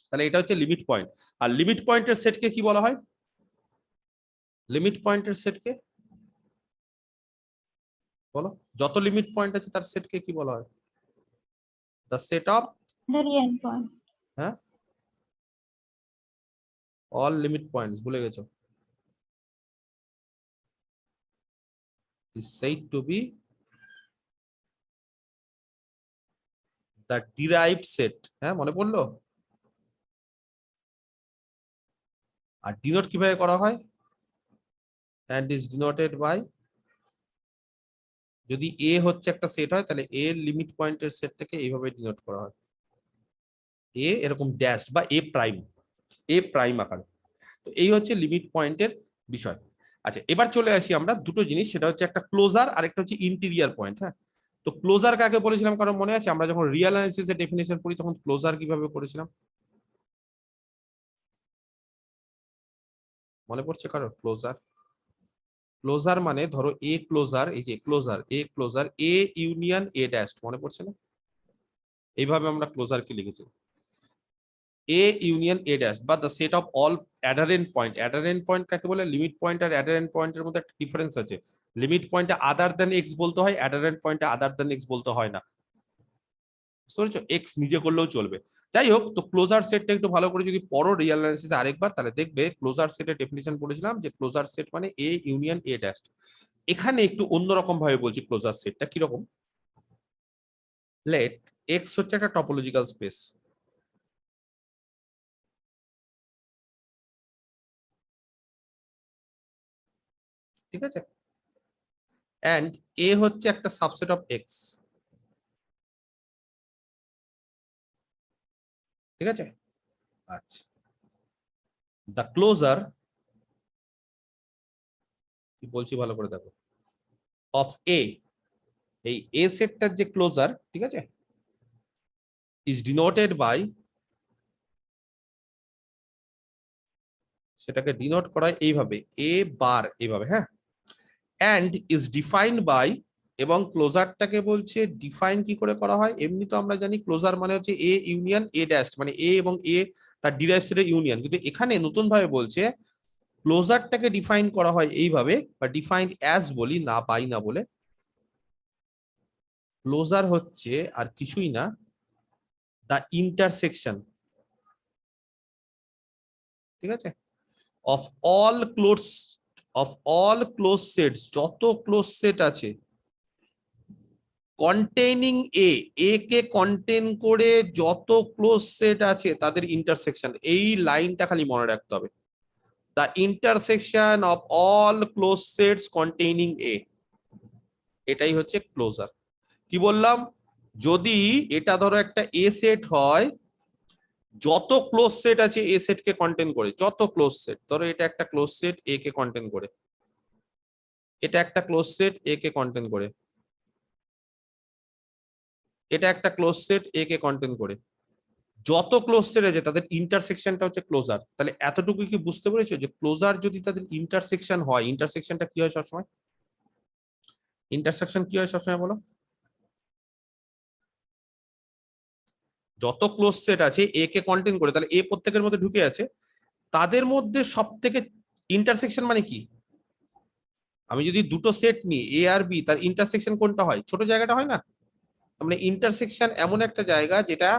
তাহলে এটা হচ্ছে লিমিট পয়েন্ট। আর লিমিট পয়েন্টের সেটকে কি বলা হয়? লিমিট পয়েন্টের সেটকে বলো, যত লিমিট পয়েন্ট আছে তার সেটকে কি বলা হয়? The set of, The real point. হ্যাঁ, অল লিমিট পয়েন্টস, ভুলে গেছো? is said to be the derived set, হ্যাঁ, মনে পড়লো? আর ডিনোট কিভাবে করা হয়? and is denoted by, যদি এ হচ্ছে একটা সেট হয়, তাহলে এ এর লিমিট পয়েন্টের সেটটাকে এইভাবে ডিনোট করা হয়, এ এরকম ড্যাশ বা এ প্রাইম, এ প্রাইম আকারে। তো এই হচ্ছে লিমিট পয়েন্টের বিষয়। আচ্ছা, এবার চলে আসি আমরা দুটো জিনিস, সেটা হচ্ছে একটা ক্লোজার আর একটা হচ্ছে ইন্টিরিয়ার পয়েন্ট। হ্যাঁ, তো ক্লোজার কাকে বলেছিলাম কারণ মনে আছে? আমরা যখন রিয়েল অ্যানালিসিসের ডেফিনেশন পড়ি তখন ক্লোজার কিভাবে করেছিলাম, মনে পড়ছে কারো? ক্লোজার, ক্লোজার মানে ধরো এ ক্লোজার, এই যে closure, A closure, A union A dash, মনে পড়ছে না? এইভাবে আমরা ক্লোজারকে লিখেছি, এ ইউনিয়ন এ ড্যাশ বা the set of all adherent point. Adherent point কাকে বলে? লিমিট পয়েন্ট আর অ্যাডারেন্ট পয়েন্টের মধ্যে একটা ডিফারেন্স আছে। লিমিট পয়েন্টে আদার দ্যান এক্স বলতে হয়, অ্যাডারেন্ট পয়েন্টে আদার দ্যান এক্স বলতে হয় না। এক্স নিজে করলেও চলবে। যাই হোক, তো ক্লোজার সেটটা একটু ভালো করে যদি পড়ো রিয়েল অ্যানালিসিস আরেকবার, তাহলে দেখবে ক্লোজার সেটের ডেফিনিশন পড়েছিলাম যে ক্লোজার সেট মানে এ ইউনিয়ন এ ড্যাশ। এখানে একটু অন্যরকম ভাবে বলছি ক্লোজার সেটটা কিরকম। লেট এক্স হচ্ছে একটা টপোলজিক্যাল স্পেস, ঠিক আছে, এন্ড এ হচ্ছে একটা সাবসেট অফ এক্স, ঠিক আছে। আচ্ছা, দ্য ক্লোজার, কি বলছি ভালো করে দেখো, অফ এ, এই এ সেটটার যে ক্লোজার, ঠিক আছে, ইজ ডিনোটেড বাই, সেটাকে ডিনোট করা হয় এইভাবে এ বার, এইভাবে, হ্যাঁ, এন্ড ইজ ডিফাইন্ড বাই, এবং ক্লোজারটাকে বলছে ডিফাইন কি করে করা হয়। এমনি তো আমরা জানি ক্লোজার মানে হচ্ছে এ ইউনিয়ন এ ড্যাশ, মানে এ এবং এ তার ডিরাইভ সেটের ইউনিয়ন, কিন্তু এখানে নতুন ভাবে বলছে ক্লোজারটাকে ডিফাইন করা হয় এইভাবে, বা ডিফাইন্ড অ্যাজ বলি না, বাই না বলে। ক্লোজার হচ্ছে আর কিছুই না, দ্য ইন্টারসেকশন, ঠিক আছে, of all close, of all close sets, যত ক্লোজ সেট আছে containing A, A K contain করে যত ক্লোজ সেট আছে তাদের ইন্টারসেকশন। এই লাইনটা খালি মনে রাখতে হবে, the intersection of all close sets containing A, এটাই হচ্ছে ক্লোজার। কি বললাম? যদি এটা ধরো একটা এ সেট হয়, যত ক্লোজ সেট আছে এ সেট কে কন্টেন করে, যত ক্লোজ সেট, ধরো এটা একটা ক্লোজ সেট এ কে কন্টেন করে, এটা একটা ক্লোজ সেট এ কে কন্টেন করে, এটা একটা ক্লোজ সেট এ কে কন্টেন করে, যত ক্লোজ সেট আছে তাদের ইন্টারসেকশনটা হচ্ছে ক্লোজার। তাহলে এতটুকু কি বুঝতে পেরেছো যে ক্লোজার যদি তাদের ইন্টারসেকশন হয়, ইন্টারসেকশনটা কি হয় সবসময়? ইন্টারসেকশন কি হয় সবসময় বলো? যত ক্লোজ সেট আছে এ কে কন্টেন করে, তাহলে এ প্রত্যেকের মধ্যে ঢুকে আছে, তাদের মধ্যে সব থেকে ইন্টারসেকশন মানে কি? আমি যদি দুটো সেট নিই এ আর বি, তার ইন্টারসেকশন কোনটা হয়? ছোট জায়গাটা হয় না? মানে ইন্টারসেকশন এমন একটা জায়গা যেটা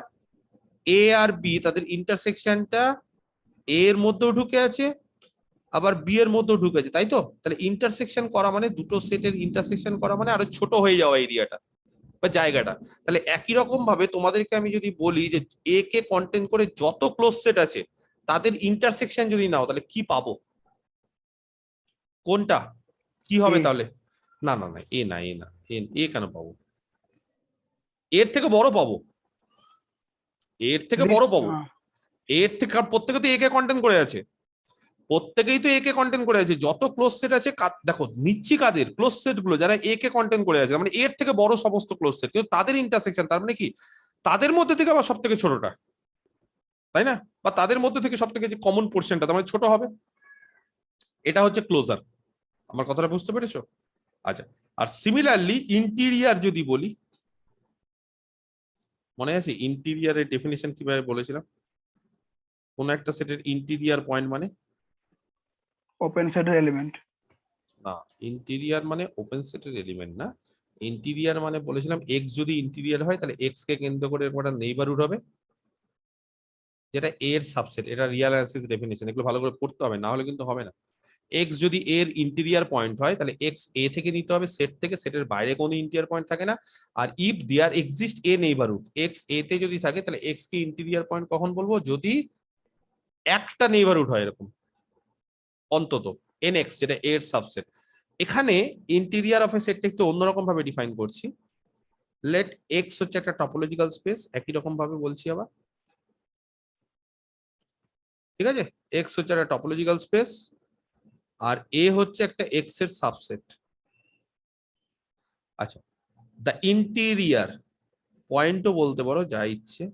এ আর বি তাদের ইন্টারসেকশনটা এ এর মধ্যেও ঢুকে আছে, আবার বি এর মধ্যেও ঢুকে আছে, তাই তো? তাহলে ইন্টারসেকশন করা মানে, দুটো সেটের ইন্টারসেকশন করা মানে আরো ছোট হয়ে যাওয়া এরিয়াটা বা জায়গাটা। তাহলে একই রকম ভাবে তোমাদেরকে আমি যদি বলি যে এ কে কন্টেন করে যত ক্লোজ সেট আছে তাদের ইন্টারসেকশন যদি নাও, তাহলে কি পাবো? কোনটা কি হবে A, তাহলে? না না না, এ না, এ না, এ কেন পাবো? এর থেকে বড় পাবো, এর থেকে বড় পাবো, এর থেকে, কারণ প্রত্যেকে তো এ কে কন্টেন করে আছে, প্রত্যেকেই তো এ কে কন্টেন করে আছে। যত ক্লোজ সেট আছে, দেখো নিচ্ছি কাদের ক্লোজ সেট গুলো, যারা এ কে কন্টেন করে আছে, মানে এর থেকে বড় সমস্ত ক্লোজ সেট, কিন্তু তাদের ইন্টারসেকশন, তার মানে কি তাদের মধ্যে থেকে আবার সব থেকে ছোটটা, তাই না? বা তাদের মধ্যে থেকে সব থেকে যে কমন পোর্শনটা তার মানে ছোট হবে, এটা হচ্ছে ক্লোজার। আমার কথাটা বুঝতে পেরেছো? আচ্ছা, আর সিমিলারলি ইন্টিরিয়ার যদি বলি, মনে আছে ইন্টিরিয়ারের ডেফিনিশন কিভাবে বলেছিলাম? কোন একটা সেটের ইন্টিরিয়ার পয়েন্ট মানে? open set element. না, ইন্টিরিয়ার মানে ওপেন সেটের এলিমেন্ট না। ইন্টিরিয়ার মানে বলেছিলাম এক্স যদি ইন্টিরিয়ার হয় তাহলে এক্স কে কেন্দ্র করে এরকম একটা নেইবারহুড হবে, যেটা এর সাবসেট। এটা রিয়েল অ্যানালিসিস ডেফিনিশন, এগুলো ভালো করে পড়তে হবে, না হলে কিন্তু হবে না। এক্স যদি এর ইন্টিরিয়ার পয়েন্ট হয় তাহলে এক্স এ থেকে নিতে হবে, সেট থেকে, সেটের বাইরে কোনো ইন্টিরিয়ার পয়েন্ট থাকে না। আর if there exist a neighbourhood, X A তে যদি থাকে তাহলে এক্স কে ইন্টিরিয়ার পয়েন্ট কখন বলবো? যদি একটা নেইবারহুড হয় এরকম, অন্তত এন এক্স, যেটা এর সাবসেট। এখানে ইন্টিরিয়ার অফ এ সেটটা একটু অন্যরকম ভাবে ডিফাইন করছি। লেট এক্স হচ্ছে একটা টপোলজিক্যাল স্পেস, একই রকম ভাবে বলছি আবার, ঠিক আছে, এক্স হচ্ছে একটা টপোলজিক্যাল স্পেস আর এ হচ্ছে একটা এক্স এর সাবসেট। আচ্ছা, দ্য ইন্টেরিয়ার পয়েন্টও বলতে পারো যা ইচ্ছে,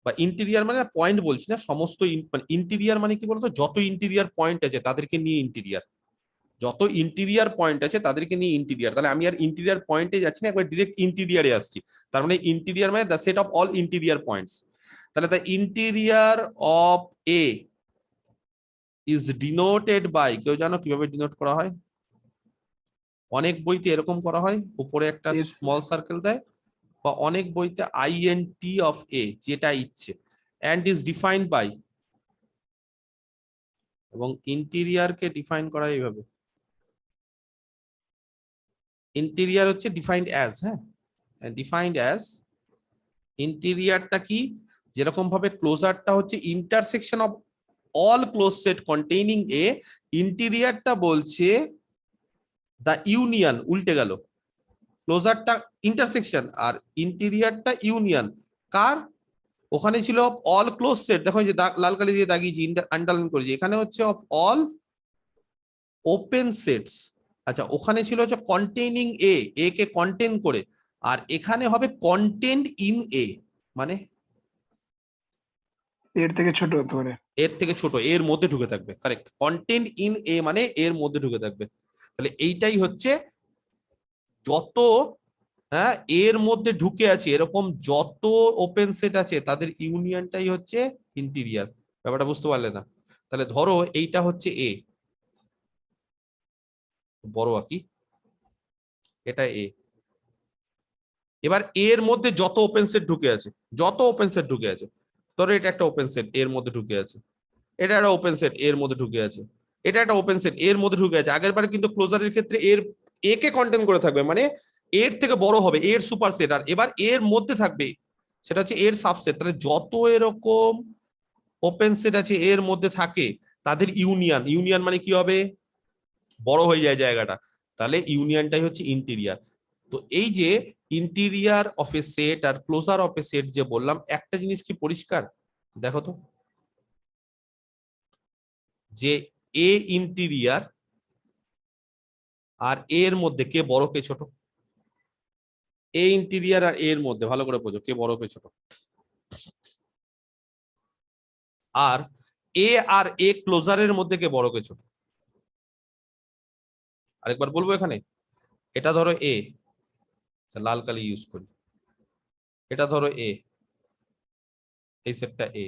বা ইন্টেরিয়ার মানে পয়েন্ট বলছি না, সমস্ত মানে ইন্টেরিয়ার মানে কি বলতো, যত ইন্টেরিয়ার পয়েন্ট আছে তাদেরকে নিয়ে ইন্টেরিয়ার, যত ইন্টেরিয়ার পয়েন্ট আছে তাদেরকে নিয়ে ইন্টেরিয়ার। তাহলে আমি আর ইন্টেরিয়ার পয়েন্টে যাচ্ছি না, একবার ডিরেক্ট ইন্টেরিয়ারে আসছি। তার মানে ইন্টেরিয়ার মানে the set of all interior points. তাহলে the interior of A is denoted by, কেউ জানো কিভাবে ডিনোট করা হয়? অনেক বইতে এরকম করা হয়, উপরে একটা Yes, স্মল সার্কেল দেয়, বা অনেক বইতে আইএনটি অফ এ, যেটা ইচ্ছে, অ্যান্ড ইজ ডিফাইন্ড বাই, এবং ইন্টেরিয়ারকে ডিফাইন করা এইভাবে। ইন্টেরিয়ার হচ্ছে ডিফাইন্ড অ্যাজ, হ্যাঁ, ডিফাইন্ড অ্যাজ। ইন্টেরিয়ারটা কি, যেরকম ভাবে ক্লোজারটা হচ্ছে intersection of all close set containing A, ইন্টেরিয়ারটা বলছে দ্য ইউনিয়ন, উল্টে গেল, ক্লোজারটা ইন্টারসেকশন আর ইন্টেরিয়ারটা ইউনিয়ন কার, ওখানে ছিল অফ অল ক্লোজ সেট, দেখো যে লাল কালি দিয়ে দাগিয়েছি, আন্ডারলাইন করেছি, এখানে হচ্ছে অফ অল ওপেন সেটস। আচ্ছা, ওখানে ছিল হচ্ছে containing A, A K contain করে, আর এখানে হবে কন্টেন্ট ইন এ, মানে এর থেকে ছোট হতে পারে। এর থেকে ছোট, এর মধ্যে ঢুকে থাকবে, কারেক্ট। কন্টেন্ট ইন এ মানে এর মধ্যে ঢুকে থাকবে। তাহলে এইটাই হচ্ছে যত, হ্যাঁ, এর মধ্যে ঢুকে আছে এরকম যত ওপেন সেট আছে তাদের ইউনিয়নটাই হচ্ছে ইন্টেরিয়ার। ব্যাপারটা বুঝতে পারলে না? তাহলে ধরো এইটা হচ্ছে এ, বড় আঁকি, এটা এ। এবার এর মধ্যে যত ওপেন সেট ঢুকে আছে, যত ওপেন সেট ঢুকে আছে, ধরো এটা একটা ওপেন সেট এর মধ্যে ঢুকে আছে, এটা একটা ওপেন সেট এর মধ্যে ঢুকে আছে, এটা একটা ওপেন সেট এর মধ্যে ঢুকে আছে। আগের বারে কিন্তু ক্লোজারের ক্ষেত্রে এর এ কে কন্টেন্ট করে থাকবে, মানে এর থেকে বড় হবে, এর সুপার সেট, আর এবার এর মধ্যে থাকবে সেটা হচ্ছে এর সাবসেট। তাহলে যত এরকম ওপেন সেট আছে এর মধ্যে থাকে তাদের ইউনিয়ন, ইউনিয়ন মানে কি হবে, বড় হয়ে যায় জায়গাটা, তাহলে ইউনিয়নটাই হচ্ছে ইন্টেরিয়ার। তো এই যে ইন্টেরিয়ার অফ এ সেট আর ক্লোজার অফ এ সেট যে বললাম, একটা জিনিস কি পরিষ্কার, দেখো তো, যে এ ইন্টেরিয়ার আর এর মধ্যে কে বড় কে ছোট? এ ইন্টেরিয়ার আর এর মধ্যে ভালো করে বোঝো, কে বড় কে ছোট? আর এ আর এ ক্লোজারের মধ্যে কে বড় কে ছোট? আরেকবার বলবো, এখানে এটা ধরো এ, লাল কালি ইউজ করি, এটা ধরো এ, এই সেটটা এ।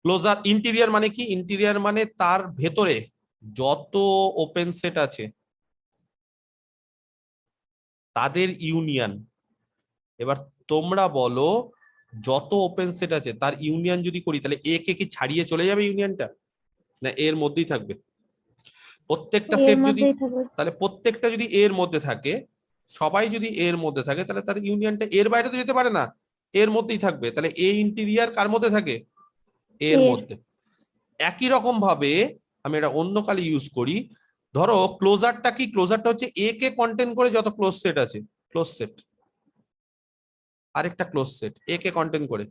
ক্লোজার ইন্টেরিয়ার মানে কি, ইন্টেরিয়ার মানে তার ভেতরে যত ওপেন সেট আছে তাদের ইউনিয়ন। এবার তোমরা বলো, যত ওপেন সেট আছে তার ইউনিয়ন যদি করি, তাহলে এ কে কি ছাড়িয়ে চলে যাবে ইউনিয়নটা, না এর মধ্যেই থাকবে? প্রত্যেকটা এর সেট যদি, মধ্যেই থাকবে। তাহলে প্রত্যেকটা যদি এর মধ্যে থাকে, সবাই যদি এর মধ্যে থাকে, তাহলে তার ইউনিয়নটা এর বাইরে তো যেতে পারে না, এর মধ্যেই থাকবে। তাহলে এ ইন্টেরিয়ার কার মধ্যে থাকে, এর এর মধ্যে। একই রকম ভাবে আমি এটা অন্য কালে ইউজ করি, ধরো ক্লোজারটা কি, ক্লোজারটা হচ্ছে এ কে কন্টেন্ট করে যত ক্লোজ সেট আছে, ক্লোজ সেট, আরেকটা ক্লোজ সেট এ কে কন্টেন্ট করে,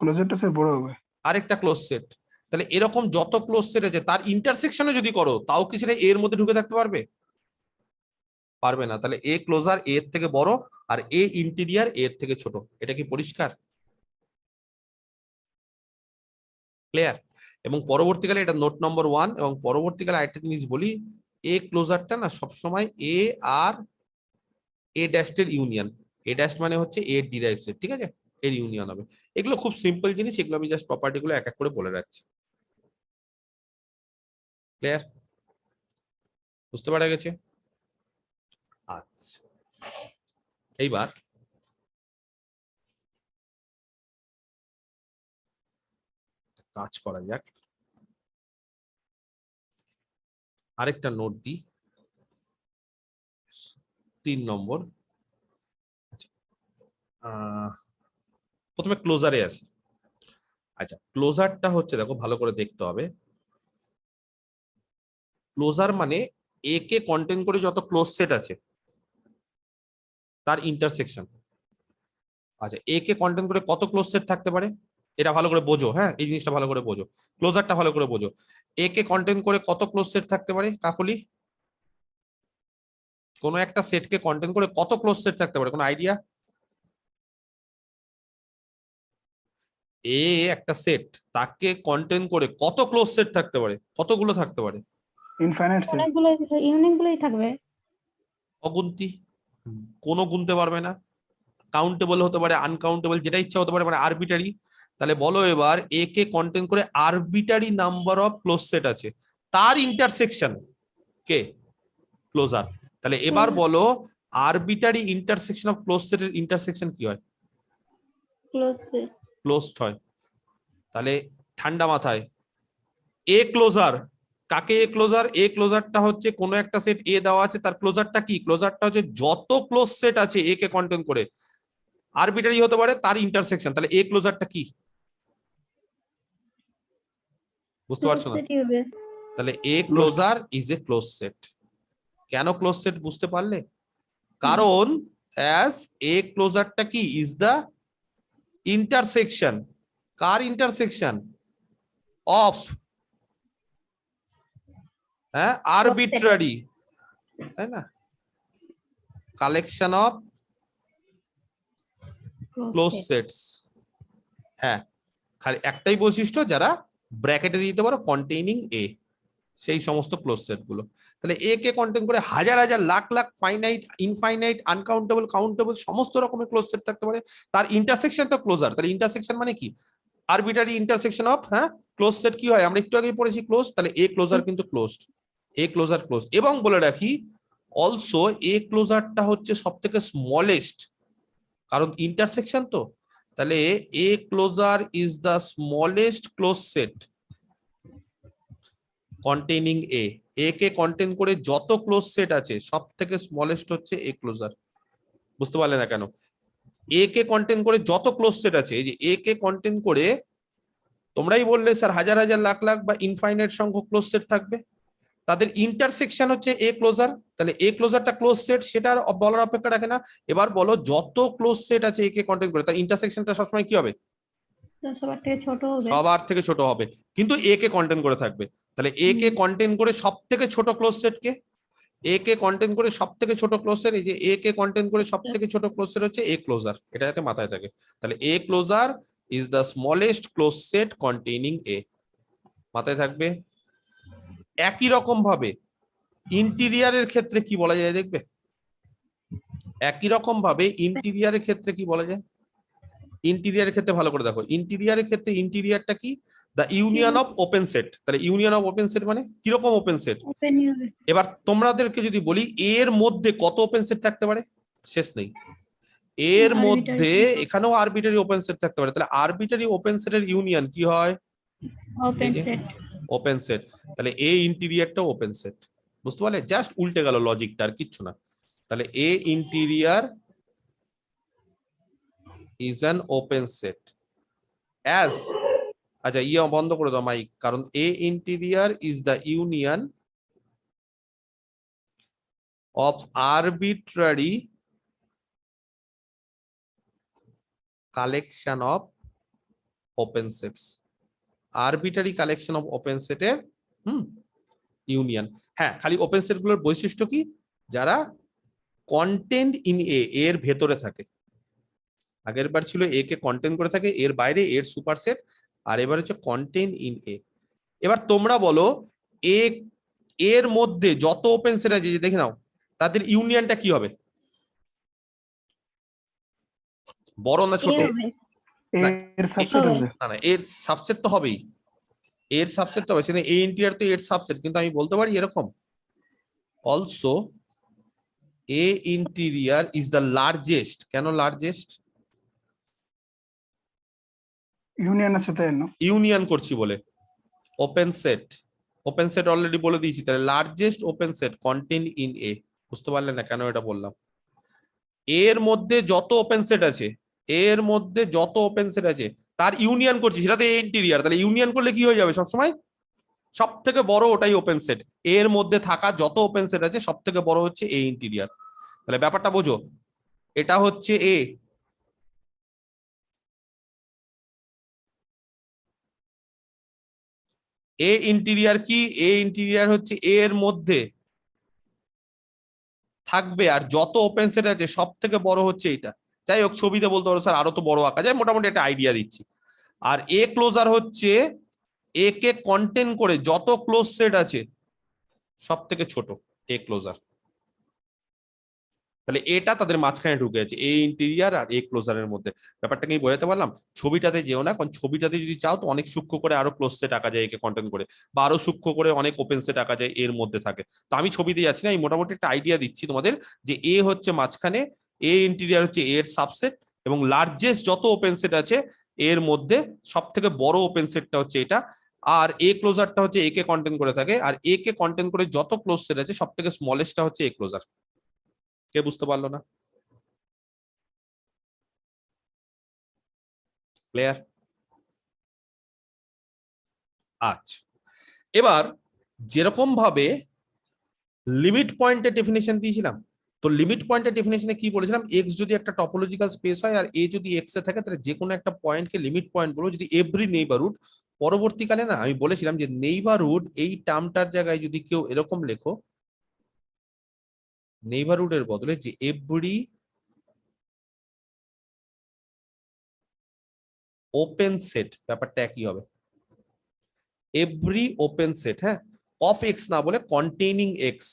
ক্লোজারটা স্যার বড় হবে। আরেকটা ক্লোজ সেট। তাহলে এরকম যত ক্লোজ সেট আছে তার ইন্টারসেকশনে যদি করো, তাও কি সেটা এর মধ্যে ঢুকে থাকতে পারবে? পারবে না। তাহলে এ ক্লোজার এর থেকে বড় আর এ ইন্টেরিয়ার এর থেকে ছোট। এটা কি পরিষ্কার? ক্লিয়ার? এবং পরবর্তীকালে এটা নোট নম্বর 1, এবং পরবর্তীকালে আরেকটা জিনিস বলি, এ ক্লোজারটা না সবসময় এ আর এ ড্যাশের ইউনিয়ন, এ ড্যাশ মানে হচ্ছে এ ডিরাইভ সেট, ঠিক আছে, এর ইউনিয়ন হবে। এগুলো খুব সিম্পল জিনিস, এগুলো আমি জাস্ট প্রপার্টি গুলো এক এক করে বলে রাখছি। ক্লিয়ার? বুঝতে পারা গেছে? আচ্ছা, এইবার কাজ করা যাক, আরেকটা নোট দিই, 3 নম্বর। আচ্ছা, প্রথমে ক্লোজারে আসি। আচ্ছা, ক্লোজারটা হচ্ছে, দেখো ভালো করে দেখতে হবে, ক্লোজার মানে এ কে কন্টেন্ট করে যত ক্লোজ সেট আছে তার ইন্টারসেকশন। আচ্ছা, এ কে কন্টেন্ট করে কত ক্লোজ সেট থাকতে পারে? এটা ভালো করে বোঝো, হ্যাঁ, এই জিনিসটা ভালো করে বোঝো, ক্লোজারটা ভালো করে বোঝো। এ কে কন্টেন্ট করে কত ক্লোজ সেট থাকতে পারে কাকলি? কোনো একটা সেটকে কন্টেন্ট করে কত ক্লোজ সেট থাকতে পারে, কোনো আইডিয়া? এ একটা সেট, তাকে কন্টেন্ট করে কত ক্লোজ সেট থাকতে পারে, কতগুলো থাকতে পারে? Infinite set. অনেকগুলোই থাকবে। অগুন্তি, কোনো গুনতে পারবে না, কাউন্টেবল হতে পারে, আনকাউন্টেবল, যেটা ইচ্ছা হতে পারে, মানে আরবিটারি। তাহলে বলো এবার এ কে কন্টেন্ট করে arbitrary number of close set আছে, তার ইন্টারসেকশন কে? ক্লোজার। তাহলে এবার বলো আরবিটারি ইন্টারসেকশন অফ ক্লোজ সেটের ইন্টারসেকশন কি হয়? Close set. ক্লোজড হয়। তাহলে ঠান্ডা মাথায় এ ক্লোজার কাকে? এ ক্লোজার, এ ক্লোজারটা হচ্ছে কোনো একটা সেট এ দেওয়া আছে, তার ক্লোজারটা কি? ক্লোজারটা হচ্ছে যত ক্লোজ সেট আছে এ কে কন্টেন্ট করে, আরবিটারি হতে পারে, তার ইন্টারসেকশন। তাহলে এ ক্লোজারটা কি? বুঝতে পারছো না? তাহলে A closure is a close set. কেন ক্লোজ সেট বুঝতে পারলে? কারণ অ্যাজ এ ক্লোজারটা কি? Is the intersection. কার ইন্টারসেকশন? অফ, হ্যাঁ, আরবিট্রারি, তাই না, কালেকশন অফ ক্লোজ সেটস। হ্যাঁ, খালি একটাই বৈশিষ্ট্য, যারা ব্র্যাকেটে দিতে পারো কন্টেইনিং এ, সেই সমস্ত ক্লোজ সেট গুলো। তাহলে এ কে কন্টেইন করে হাজার হাজার lakh lakh finite, infinite, uncountable, countable সমস্ত রকমের ক্লোজ সেট থাকতে পারে, তার ইন্টারসেকশন তো ক্লোজার। তাহলে ইন্টারসেকশন মানে কি? আরবিটারি ইন্টারসেকশন অফ, হ্যাঁ, ক্লোজ সেট কি হয় আমরা একটু আগেই পড়েছি, ক্লোজ। তাহলে এ ক্লোজার কিন্তু ক্লোজড, এ ক্লোজার ক্লোজ। এবং বলে রাখি অলসো এ ক্লোজারটা হচ্ছে সব থেকে স্মলেস্ট, কারণ ইন্টারসেকশন তো। তাহলে A closure is the smallest close set containing A. A কে কন্টেইন করে যত ক্লোজ সেট আছে সব থেকে স্মলেস্ট হচ্ছে এ ক্লোজার। বুঝতে পারলে না কেন? এ কে কন্টেইন করে যত ক্লোজ সেট আছে, এই যে এ কে কন্টেইন করে, তোমরাই বললে স্যার হাজার হাজার লাখ লাখ বা ইনফাইনাইট সংখ্যক ক্লোজ সেট থাকবে, তাদের ইন্টারসেকশন হচ্ছে এ ক্লোজার। তাহলে এ ক্লোজারটা ক্লোজ সেট, সেটা আর বলার অপেক্ষা রাখে না। এবার বলো যত ক্লোজ সেট আছে এ কে কন্টেইন করে, তার ইন্টারসেকশনটা সবসময় কি হবে? সবার থেকে ছোট হবে। সবার থেকে ছোট হবে, কিন্তু এ কে কন্টেইন করে থাকবে। তাহলে এ কে কন্টেইন করে সব থেকে ছোট ক্লোজ সেট কে? এ কে কন্টেইন করে সব থেকে ছোট ক্লোজ সেট, এই যে এ কে কন্টেইন করে সব থেকে ছোট ক্লোজ সেট হচ্ছে এ ক্লোজার, এটা যাতে মাথায় থাকে। তাহলে A closure is the smallest close set containing A, মাথায় থাকবে। একই রকম ভাবে ইন্টিরিয়ারের ক্ষেত্রে কি বলা যায় দেখবে, একই রকম ভাবে ইন্টিরিয়ারের ক্ষেত্রে কি বলা যায়? ইন্টিরিয়ারের ক্ষেত্রে ভালো করে দেখো, ইন্টিরিয়ারের ক্ষেত্রে ইন্টিরিয়ারটা কি? The union of open set. তাহলে ইউনিয়ন অফ ওপেন সেট মানে কিরকম ওপেন সেট? এবার তোমাদেরকে যদি বলি এর মধ্যে কত ওপেন সেট থাকতে পারে, শেষ নেই। এর মধ্যে এখানেও আরবিটারি ওপেন সেট থাকতে পারে। তাহলে আরবিটারি ওপেন সেটের ইউনিয়ন কি হয়? Open set. Open set. তাহলে এ ইন্টিরিয়ারটা ওপেন সেট। বুঝতে পারলে? জাস্ট উল্টে গেল লজিকটা, আর কিচ্ছু না। তাহলে এ interior is an open set as, আচ্ছা বন্ধ করে দাও মাইক, কারণ A interior is the union of arbitrary collection of open sets. Arbitrary collection of open সেটের ইউনিয়ন। হ্যাঁ, খালি ওপেন সেট গুলোর বৈশিষ্ট্য কি? যারা কন্টেন্ট ইন এ, এর ভেতরে থাকে। আগের বার ছিল এ কে কন্টেন্ট করে থাকে, এর বাইরে এর সুপারসেট, আর এবার হচ্ছে কন্টেন্ট ইন এ। এবার তোমরা বলো এ এর মধ্যে যত ওপেন সেট আছে দেখে নাও, তাদের ইউনিয়নটা কি হবে? বড় না ছোট? এর সাবসেট হবে। না না, এর সাবসেট তো হবেই, এর সাবসেট তো হবে, সেটা এ ইন্টিরিয়ার তো এর সাবসেট। কিন্তু আমি বলতে পারি এরকম, also a interior is the largest. কেন লার্জেস্ট? ইউনিয়ন আছে তাই না? ইউনিয়ন করছি বলে। Open set, open set already বলে দিয়েছি। তাহলে largest open set contain in a. বুঝতে পারলে না কেন এটা বললাম? এর মধ্যে যত ওপেন সেট আছে, এর মধ্যে যত ওপেন সেট আছে তার ইউনিয়ন করছি, সেটা তো ইন্টিরিয়ার। তাহলে ইউনিয়ন করলে কি হয়ে যাবে সবসময়? সব থেকে বড় ওটাই ওপেন সেট। এর মধ্যে থাকা যত ওপেন সেট আছে সব থেকে বড় হচ্ছে এ ইন্টিরিয়ার। তাহলে ব্যাপারটা বোঝো, এটা হচ্ছে এ, এ ইন্টিরিয়ার কি? এ ইন্টিরিয়ার হচ্ছে এ এর মধ্যে থাকবে, আর যত ওপেন সেট আছে সব থেকে বড় হচ্ছে এটা। যাই হোক, ছবিতে বলতে পারো স্যার আরো তো বড় আঁকা যায়, মোটামুটি একটা আইডিয়া দিচ্ছি। আর এ ক্লোজার হচ্ছে এ কে কন্টেন করে যত ক্লোজ সেট আছে সব থেকে ছোট এ ক্লোজার। তাহলে এটা তাদের মাঝখানে ঢুকে আছে, এ ইন্টেরিয়ার আর এ ক্লোজারের মধ্যে। ব্যাপারটা কি বোঝাতে পারলাম? ছবিটাতে যেও না, কারণ ছবিটাতে যদি চাও তো অনেক সূক্ষ্ম করে আরো ক্লোজ সেট আঁকা যায় একে কন্টেন্ট করে, বা আরো সূক্ষ্ম করে অনেক ওপেন সেট আঁকা যায় এর মধ্যে থাকে। তো আমি ছবিতে যাচ্ছি না, আমি মোটামুটি একটা আইডিয়া দিচ্ছি তোমাদের যে এ হচ্ছে মাঝখানে, এ ইন্টেরিয়ার হচ্ছে এর সাবসেট, এবং লার্জেস্ট যত ওপেন সেট আছে এর মধ্যে সব থেকে বড় ওপেন সেটটা হচ্ছে এটা। আর এ ক্লোজারটা হচ্ছে এ কে কন্টেন্ট করে থাকে, আর এ কে কন্টেন্ট করে যত ক্লোজ সেট আছে সব থেকে স্মলেস্টটা হচ্ছে এ ক্লোজার। কে বুঝতে পারলো না? ক্লিয়ার? আচ্ছা, এবার যেরকম ভাবে লিমিট পয়েন্টের ডেফিনেশন দিয়েছিলাম, তো লিমিট পয়েন্টের ডেফিনেশনে কি বলেছিলাম? এক্স যদি একটা টপোলজিক্যাল স্পেস হয় আর এ যদি এক্স এ থাকে, তাহলে যে কোনো একটা পয়েন্টকে লিমিট পয়েন্ট বলবো যদি এভরি নেইবারহুড। পরবর্তীকালে না আমি বলেছিলাম যে নেইবারহুড এই টার্মটার জায়গায় যদি কেউ এরকম লেখো, নেইবারহুডের বদলে যে এভরি ওপেন সেট, ব্যাপারটা একই হবে। এভরি ওপেন সেট, হ্যাঁ, অফ এক্স না বলে containing x.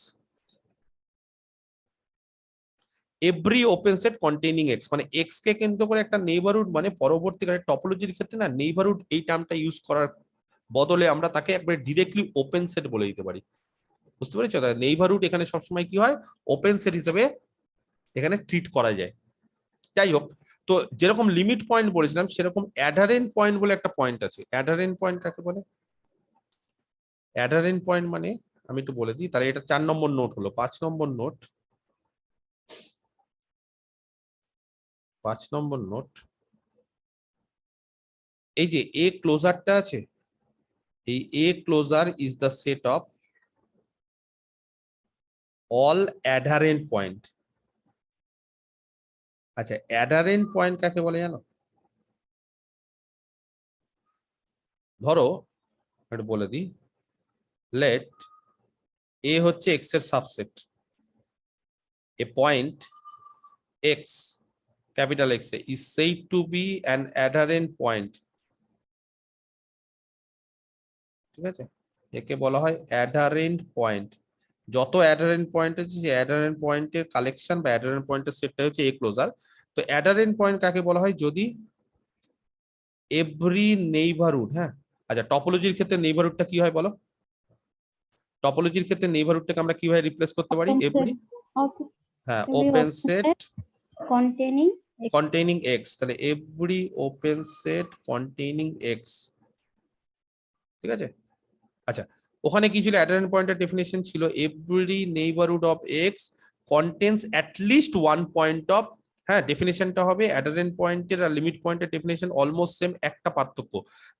Every open set containing x মানে এক্স কে কেন্দ্র করে একটা নেইবারহুড, মানে পরবর্তীকালে টপোলজির ক্ষেত্রে না নেইবারহুড এই টার্মটা ইউজ করার বদলে আমরা তাকে একবার ডিরেক্টলি ওপেন সেট বলে দিতে পারি। বুঝতে পেরেছো? নেইবারহুড এখানে সবসময় কি হয়, ওপেন সেট হিসেবে এখানে ট্রিট করা যায়। যাই হোক, তো যেরকম লিমিট পয়েন্ট বলেছিলাম সেরকম অ্যাডারেন্ট পয়েন্ট বলে একটা পয়েন্ট আছে। অ্যাডারেন্ট পয়েন্ট কাকে বলে? অ্যাডারেন্ট পয়েন্ট মানে আমি একটু বলে দিই, তাহলে এটা 4 নম্বর নোট হলো। 5 নম্বর নোট, 5 নম্বর নোট, এই যে এ ক্লোজারটা আছে, এই A closure is the set of all adherent point. আচ্ছা, অ্যাডারেন্ট পয়েন্ট কাকে বলে জানো? ধরো একটু বলে দিই, লেট এ হচ্ছে এক্স এর subset, A point x, capital x is said to be an adherent point। ঠিক আছে, একে বলা হয় অ্যাডারেন্ট পয়েন্ট। যত অ্যাডারেন্ট পয়েন্ট আছে যে অ্যাডারেন্ট পয়েন্টের কালেকশন বা অ্যাডারেন্ট পয়েন্টের সেটটা হচ্ছে এ ক্লোজার। তো অ্যাডারেন্ট পয়েন্ট কাকে বলা হয়? যদি এভরি নেইবারহুড, হ্যাঁ, আচ্ছা টপোলজির ক্ষেত্রে নেইবারহুডটা কি হয় বলো? টপোলজির ক্ষেত্রে নেইবারহুডটাকে আমরা কিভাবে রিপ্লেস করতে পারি? এভরি, হ্যাঁ, open set containing containing X. তাহলে every open set containing X. ঠিক আছে, আচ্ছা ওখানে কি ছিল? অ্যাডারেন্ট পয়েন্টের ডেফিনেশন ছিল every neighbourhood of x contains at least one point of, হ্যাঁ, ডেফিনেশনটা হবে অ্যাডারেন্ট পয়েন্টের আর লিমিট পয়েন্টের ডেফিনেশন অলমোস্ট সেম, একটা পার্থক্য,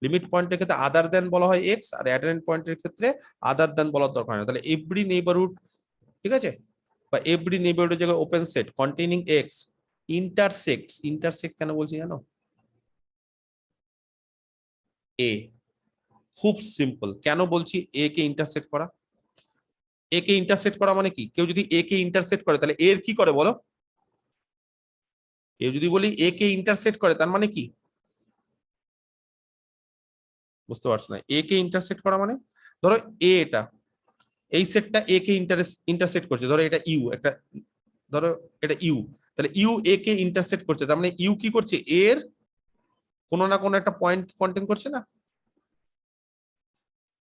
লিমিট পয়েন্টের ক্ষেত্রে আদার দেন বলা হয় এক্স, আর অ্যাডারেন্ট পয়েন্টের ক্ষেত্রে আদার দেন বলার দরকার হয় না। তাহলে এভরি নেইবারহুড, ঠিক আছে, বা এভরি নেইবারহুডের জায়গায় open set containing X intersects, intersect কেন বলছি জানো? এ, খুব সিম্পল। কেন বলছি এ কে ইন্টারসেক্ট করা? এ কে ইন্টারসেক্ট করা মানে কি? কেউ যদি এ কে ইন্টারসেক্ট করে তাহলে এর কি করে বলো? কেউ যদি বলি এ কে ইন্টারসেক্ট করে তার মানে কি? বুঝতে পারছো না? এ কে ইন্টারসেক্ট করা মানে ধরো এ, এটা এই সেটটা এ কে ইন্টারসেক্ট করছে, ধরো এটা ইউ, একটা ধরো এটা ইউ, তাহলে ইউ এ কে ইন্টারসেক্ট করছে, তার মানে ইউ কি করছে? এর কোনো না কোনো একটা পয়েন্ট কন্টেন্ট করছে না?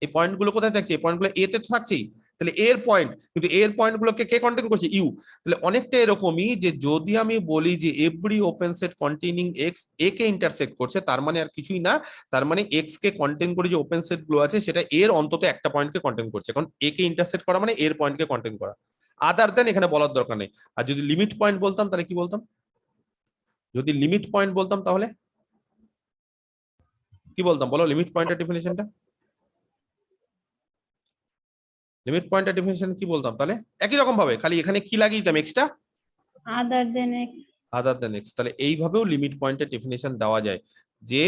এই পয়েন্ট গুলো কোথায় থাকছে? এই পয়েন্ট গুলো এ তে তো থাকছেই, তাহলে এর পয়েন্ট, কিন্তু এর পয়েন্ট গুলোকে কে কন্টেন্ট করছে? ইউ। তাহলে অনেকটা এরকমই যে যদি আমি বলি যে every open set containing X A কে ইন্টারসেক্ট করছে, তার মানে আর কিছুই না, তার মানে এক্স কে কন্টেন্ট করে যে ওপেন সেট গুলো আছে সেটা এর অন্তত একটা পয়েন্টকে কন্টেন্ট করছে, কারণ এ কে ইন্টারসেক্ট করা মানে এর পয়েন্টকে কন্টেন্ট করা, আদার দেন এখানে বলার দরকার নেই। আর যদি লিমিট পয়েন্ট বলতাম তাহলে কি বলতাম? যদি লিমিট পয়েন্ট বলতাম তাহলে কি বলতাম বলো? লিমিট পয়েন্টের ডেফিনেশনটা, লিমিট পয়েন্টের ডেফিনেশন কি বলতাম তাহলে? একই রকম ভাবে, খালি এখানে কি লাগিয়ে দিতাম? Extra other than x other than X. তাহলে এইভাবেও লিমিট পয়েন্টের ডেফিনেশন দেওয়া যায় যে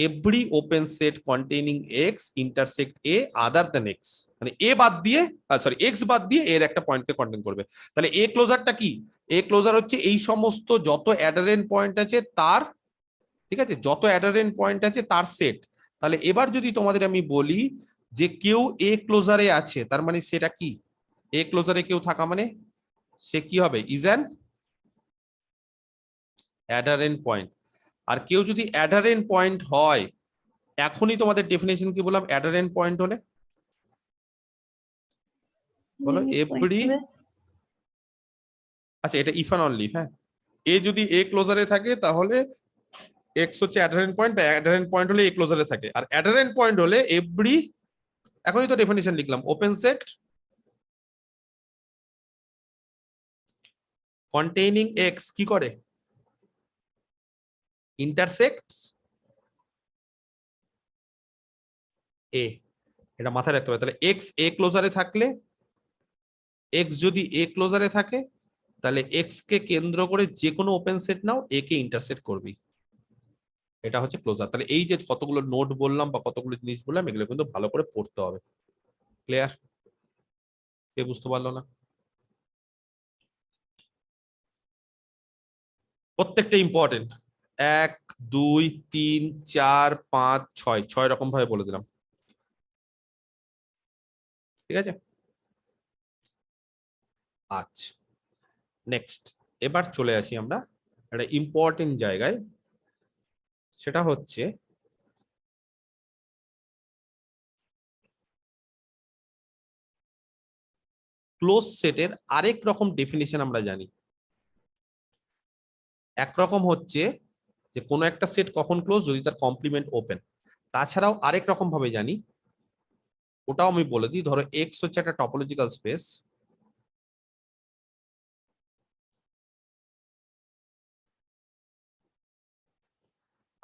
every open set containing X intersect A other than X, মানে এ বাদ দিয়ে সরি এক্স বাদ দিয়ে এর একটা পয়েন্টকে কন্টেইন করবে। তাহলে এ ক্লোজারটা কি? এ ক্লোজার হচ্ছে এই সমস্ত যত অ্যাডারেন্ট পয়েন্ট আছে তার, ঠিক আছে, যত অ্যাডারেন্ট পয়েন্ট আছে তার সেট। তাহলে এবার যদি তোমাদের আমি বলি যে কেউ এ ক্লোজারে আছে, তার মানে সেটা কি? এ ক্লোজারে কেউ থাকা মানে সে কি হবে? Is an adherent point. আর কেউ যদি অ্যাডারেন্ট পয়েন্ট হয়, এখনই তোমাদের ডেফিনেশন কি বললাম অ্যাডারেন্ট পয়েন্ট হলে? বলো এভরি, আচ্ছা এটা ইফ অ্যান্ড অনলি, হ্যাঁ, এ যদি এ ক্লোজারে থাকে তাহলে এক্স হচ্ছে অ্যাডারেন্ট পয়েন্ট, বা অ্যাডারেন্ট পয়েন্ট হলে এ ক্লোজারে থাকে। আর অ্যাডারেন্ট পয়েন্ট হলে এভরি, এখনই তো ডেফিনেশন লিখলাম, ওপেন সেট কন্টেইনিং এক্স কি করে? ইন্টারসেক্টস এ। এটা মাথায় রাখতে হবে। তাহলে এক্স এ ক্লোজারে থাকলে, এক্স যদি এ ক্লোজারে থাকে তাহলে এক্স কে কেন্দ্র করে যে কোনো ওপেন সেট নাও এ কে ইন্টারসেক্ট করবি, এটা হচ্ছে ক্লোজার। তাহলে এই যে কতগুলো নোট বললাম বা কতগুলো জিনিস বললাম, এগুলো কিন্তু ভালো করে পড়তে হবে। ক্লিয়ার? কে বুঝতে পারলো না? প্রত্যেকটা ইম্পর্টেন্ট। 1 2 3 4 5 6, 6 রকম ভাবে বলে দিলাম, ঠিক আছে? আচ্ছা, নেক্সট এবার চলে আসি আমরা একটা ইম্পর্টেন্ট জায়গায়, সেটা হচ্ছে ক্লোজ সেটের আরেক রকম ডেফিনিশন আমরা জানি। একরকম হচ্ছে যে কোনো একটা সেট কখন ক্লোজ, যদি তার কমপ্লিমেন্ট ওপেন। তাছাড়াও আরেক রকম ভাবে জানি, ওটাও আমি বলে দিই। ধরো এক্স হচ্ছে একটা টপোলজিক্যাল স্পেস,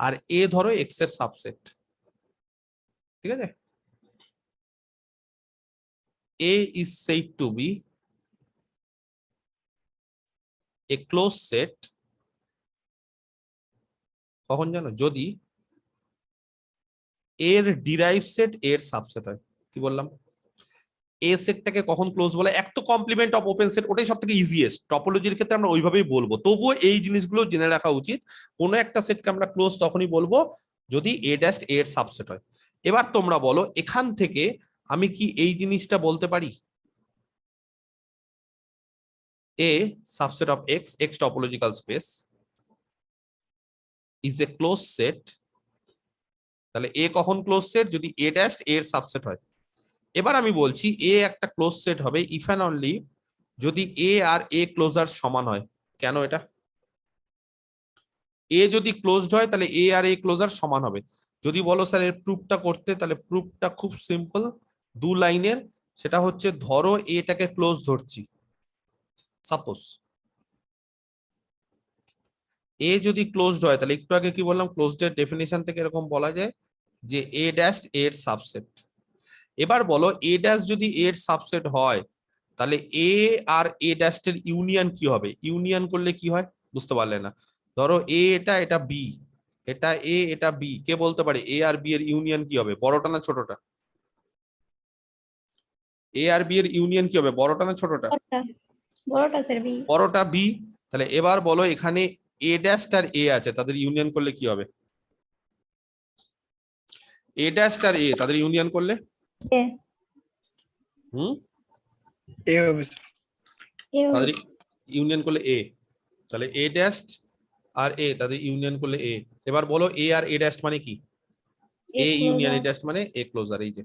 আর এ ধরো এক্স এর সাবসেট, ঠিক আছে? এ is said to be a closed set কখন জানো? যদি এর ডিরাইভ সেট এর সাবসেট হয়। কি বললাম? এ সেটটাকে কখন ক্লোজ বলে? এক তো কমপ্লিমেন্ট অফ ওপেন সেট, ওটাই সব থেকে ইজিয়েস্ট। টপোলজির ক্ষেত্রে আমরা ওইভাবেই বলবো, তবুও এই জিনিসগুলো জেনে রাখা উচিত। কোনো একটা সেটকে আমরা ক্লোজ তখনই বলবো যদি এ ড্যাশ এর সাবসেট হয়। এবার তোমরা বলো এখান থেকে আমি কি এই জিনিসটা বলতে পারি? A subset of X, X topological space is a closed set. তাহলে A কখন ক্লোজ সেট? যদি A ড্যাশ এর সাবসেট হয়। এবার আমি বলছি A একটা ক্লোজ সেট হবে ইফ অ্যান্ড অনলি যদি A আর A ক্লোজার সমান হয়। কেন এটা? A যদি ক্লোজড হয় তাহলে A আর A ক্লোজার সমান হবে। যদি বলো স্যার এর প্রুফটা করতে, তাহলে প্রুফটা খুব সিম্পল, 2 লাইনের। সেটা হচ্ছে ধরো এটাকে ক্লোজ ধরছি, সাপোজ এ যদি ক্লোজড হয়, তাহলে একটু আগে কি বললাম ক্লোজড এর ডেফিনিশন থেকে এরকম বলা যায় যে এ ড্যাশ এর সাবসেট। এবার বলো এ ড্যাশ যদি এর সাবসেট হয় তাহলে এ আর এ ড্যাশ এর ইউনিয়ন কি হবে? ইউনিয়ন করলে কি হয় বুঝতে পারলে না? ধরো এ এটা, এটা বি, এটা এ এটা বি, কে বলতে পারে এ আর বি এর ইউনিয়ন কি হবে? বড়টা না ছোটটা? এ আর বি এর ইউনিয়ন কি হবে? বড়টা না ছোটটা? বড়টা স্যার বি। বড়টা বি। তাহলে এবার বলো এখানে এ ড্যাশ আর এ আছে, তাদের ইউনিয়ন করলে কি হবে? এ ড্যাশ আর এ তাদের ইউনিয়ন করলে এ এ হবে স্যার। তাদের ইউনিয়ন করলে এ। তাহলে এ ড্যাশ আর এ তাদের ইউনিয়ন করলে এ। এবার বলো এ আর এ ড্যাশ মানে কি? এ ইউনিয়ন এ ড্যাশ মানে এ ক্লোজার। এই যে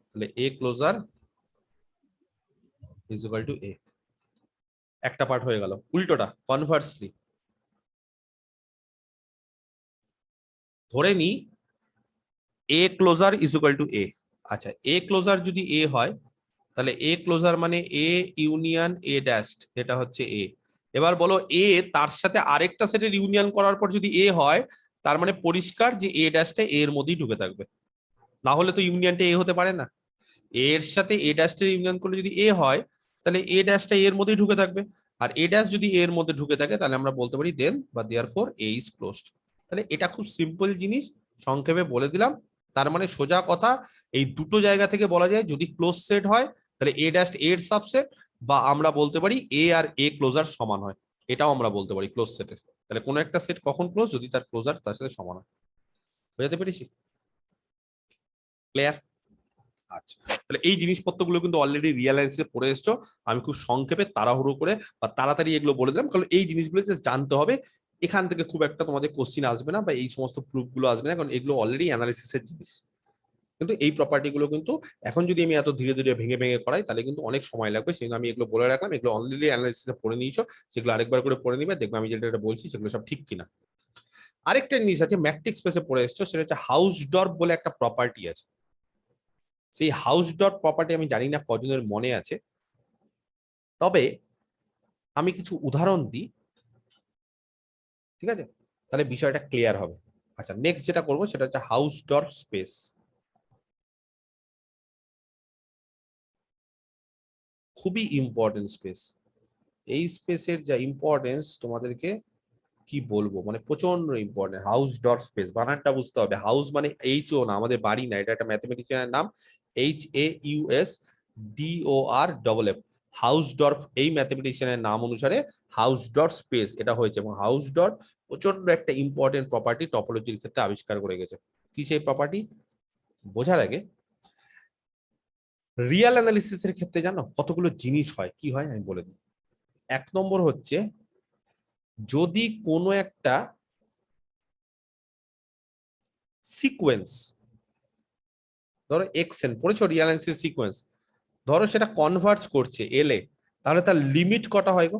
তাহলে A closure is equal two এ। একটা পার্ট হয়ে গেল। উল্টোটা কনভার্সলি ধরে নি এ ক্লোজার ইজ ইকুয়াল টু এ। আচ্ছা এ ক্লোজার যদি এ হয় তাহলে এ ক্লোজার মানে এ ইউনিয়ন এ ড্যাশ, এটা হচ্ছে এ। এবার বলো এ তার সাথে আরেকটা সেটের ইউনিয়ন করার পর যদি এ হয়, তার মানে পরিষ্কার যে এ ড্যাশটা এর মধ্যেই ঢুকে থাকবে, না হলে তো ইউনিয়নটা এ হতে পারে না। এর সাথে এ ড্যাশটা ইউনিয়ন করলে যদি এ হয় তাহলে এ ড্যাশটা এর মধ্যেই ঢুকে থাকবে, আর এ ড্যাশ যদি এর মধ্যে ঢুকে থাকে তাহলে আমরা বলতে পারি দেন বা দেয়ারফর এ ইজ ক্লোজড। তাহলে এটা খুব সিম্পল জিনিস, সংক্ষেপে বলে দিলাম। তার মানে সোজা কথা, এই দুটো জায়গা থেকে বলা যায় যদি ক্লোজ সেট হয় তাহলে এ ড্যাশ এর সাবসেট, বা আমরা বলতে পারি এ আর এ ক্লোজার সমান হয়, এটাও আমরা বলতে পারি ক্লোজ সেটের। তাহলে কোনো একটা সেট কখন ক্লোজ, যদি তার ক্লোজার তার সাথে সমান হয়। বুঝাতে পেরেছি? ক্লিয়ার? আচ্ছা, তাহলে এই জিনিসপত্রগুলো কিন্তু অলরেডি রিয়ালাইজে পড়ে এসছো। আমি খুব সংক্ষেপে তাড়াহুড়ো করে বা তাড়াতাড়ি এগুলো বলে দিলাম, কারণ এই জিনিসগুলো জাস্ট জানতে হবে। এখান থেকে খুব একটা তোমাদের কোশ্চিন আসবে না, বা এই সমস্ত প্রুফ গুলো আসবে না, কারণ এগুলো অলরেডি অ্যানালিসিসের জিনিস। কিন্তু এই প্রপার্টি গুলো কিন্তু এখন যদি আমি এত ধীরে ধীরে ভেঙে ভেঙে করাই তাহলে কিন্তু অনেক সময় লাগবে। সেজন্য আমি এগুলো বলে রাখলাম, এগুলো অলরেডি অ্যানালিসিসে পড়ে নিয়েছো, সেগুলো আরেকবার করে পড়ে নিবে, দেখবে আমি যেটা বলছি সেগুলো সব ঠিক কিনা। আরেকটা জিনিস আছে ম্যাট্রিক্স স্পেসে পড়ে এসছো, সেটা হচ্ছে হাউসডর্ফ বলে একটা প্রপার্টি আছে। সেই হাউসডর্ফ প্রপার্টি আমি জানি না কজনের মনে আছে, তবে আমি কিছু উদাহরণ দিই, ঠিক আছে? তাহলে বিষয়টা ক্লিয়ার হবে। আচ্ছা, নেক্সট যেটা করবো সেটা হচ্ছে হাউসডর্ফ স্পেস। খুবই ইম্পর্টেন্ট স্পেস। এই স্পেসের যা ইম্পর্টেন্স তোমাদেরকে কি বলবো, মানে প্রচন্ড ইম্পর্টেন্ট। হাউসডর্ফ স্পেস বানানটা বুঝতে হবে। হাউস মানে এইচ ও না, আমাদের বাড়ি না, এটা একটা ম্যাথমেটিশিয়ানের নাম, HAUSDORFF। হাউসডর্ফ এই ম্যাথমেটিশিয়ানের নাম অনুসারে হাউসডর্ফ স্পেস এটা হয়েছে, এবং হাউসডর্ফ প্রচন্ড একটা ইম্পর্টেন্ট প্রপার্টি টপোলজির ক্ষেত্রে আবিষ্কার করে গেছে। কি সেই প্রপার্টি বোঝার আগে রিয়াল অ্যানালিসিসের ক্ষেত্রে জানো কতগুলো জিনিস হয়, কি হয় আমি বলে দিই। 1 নম্বর হচ্ছে, যদি কোনো একটা সিকোয়েন্স, ধরো এক্সএন পড়েছো রিয়াল অ্যানালিসিস সিকোয়েন্স, ধরো সেটা কনভার্জ করছে এল এ, তাহলে তার লিমিট কটা হয় গো?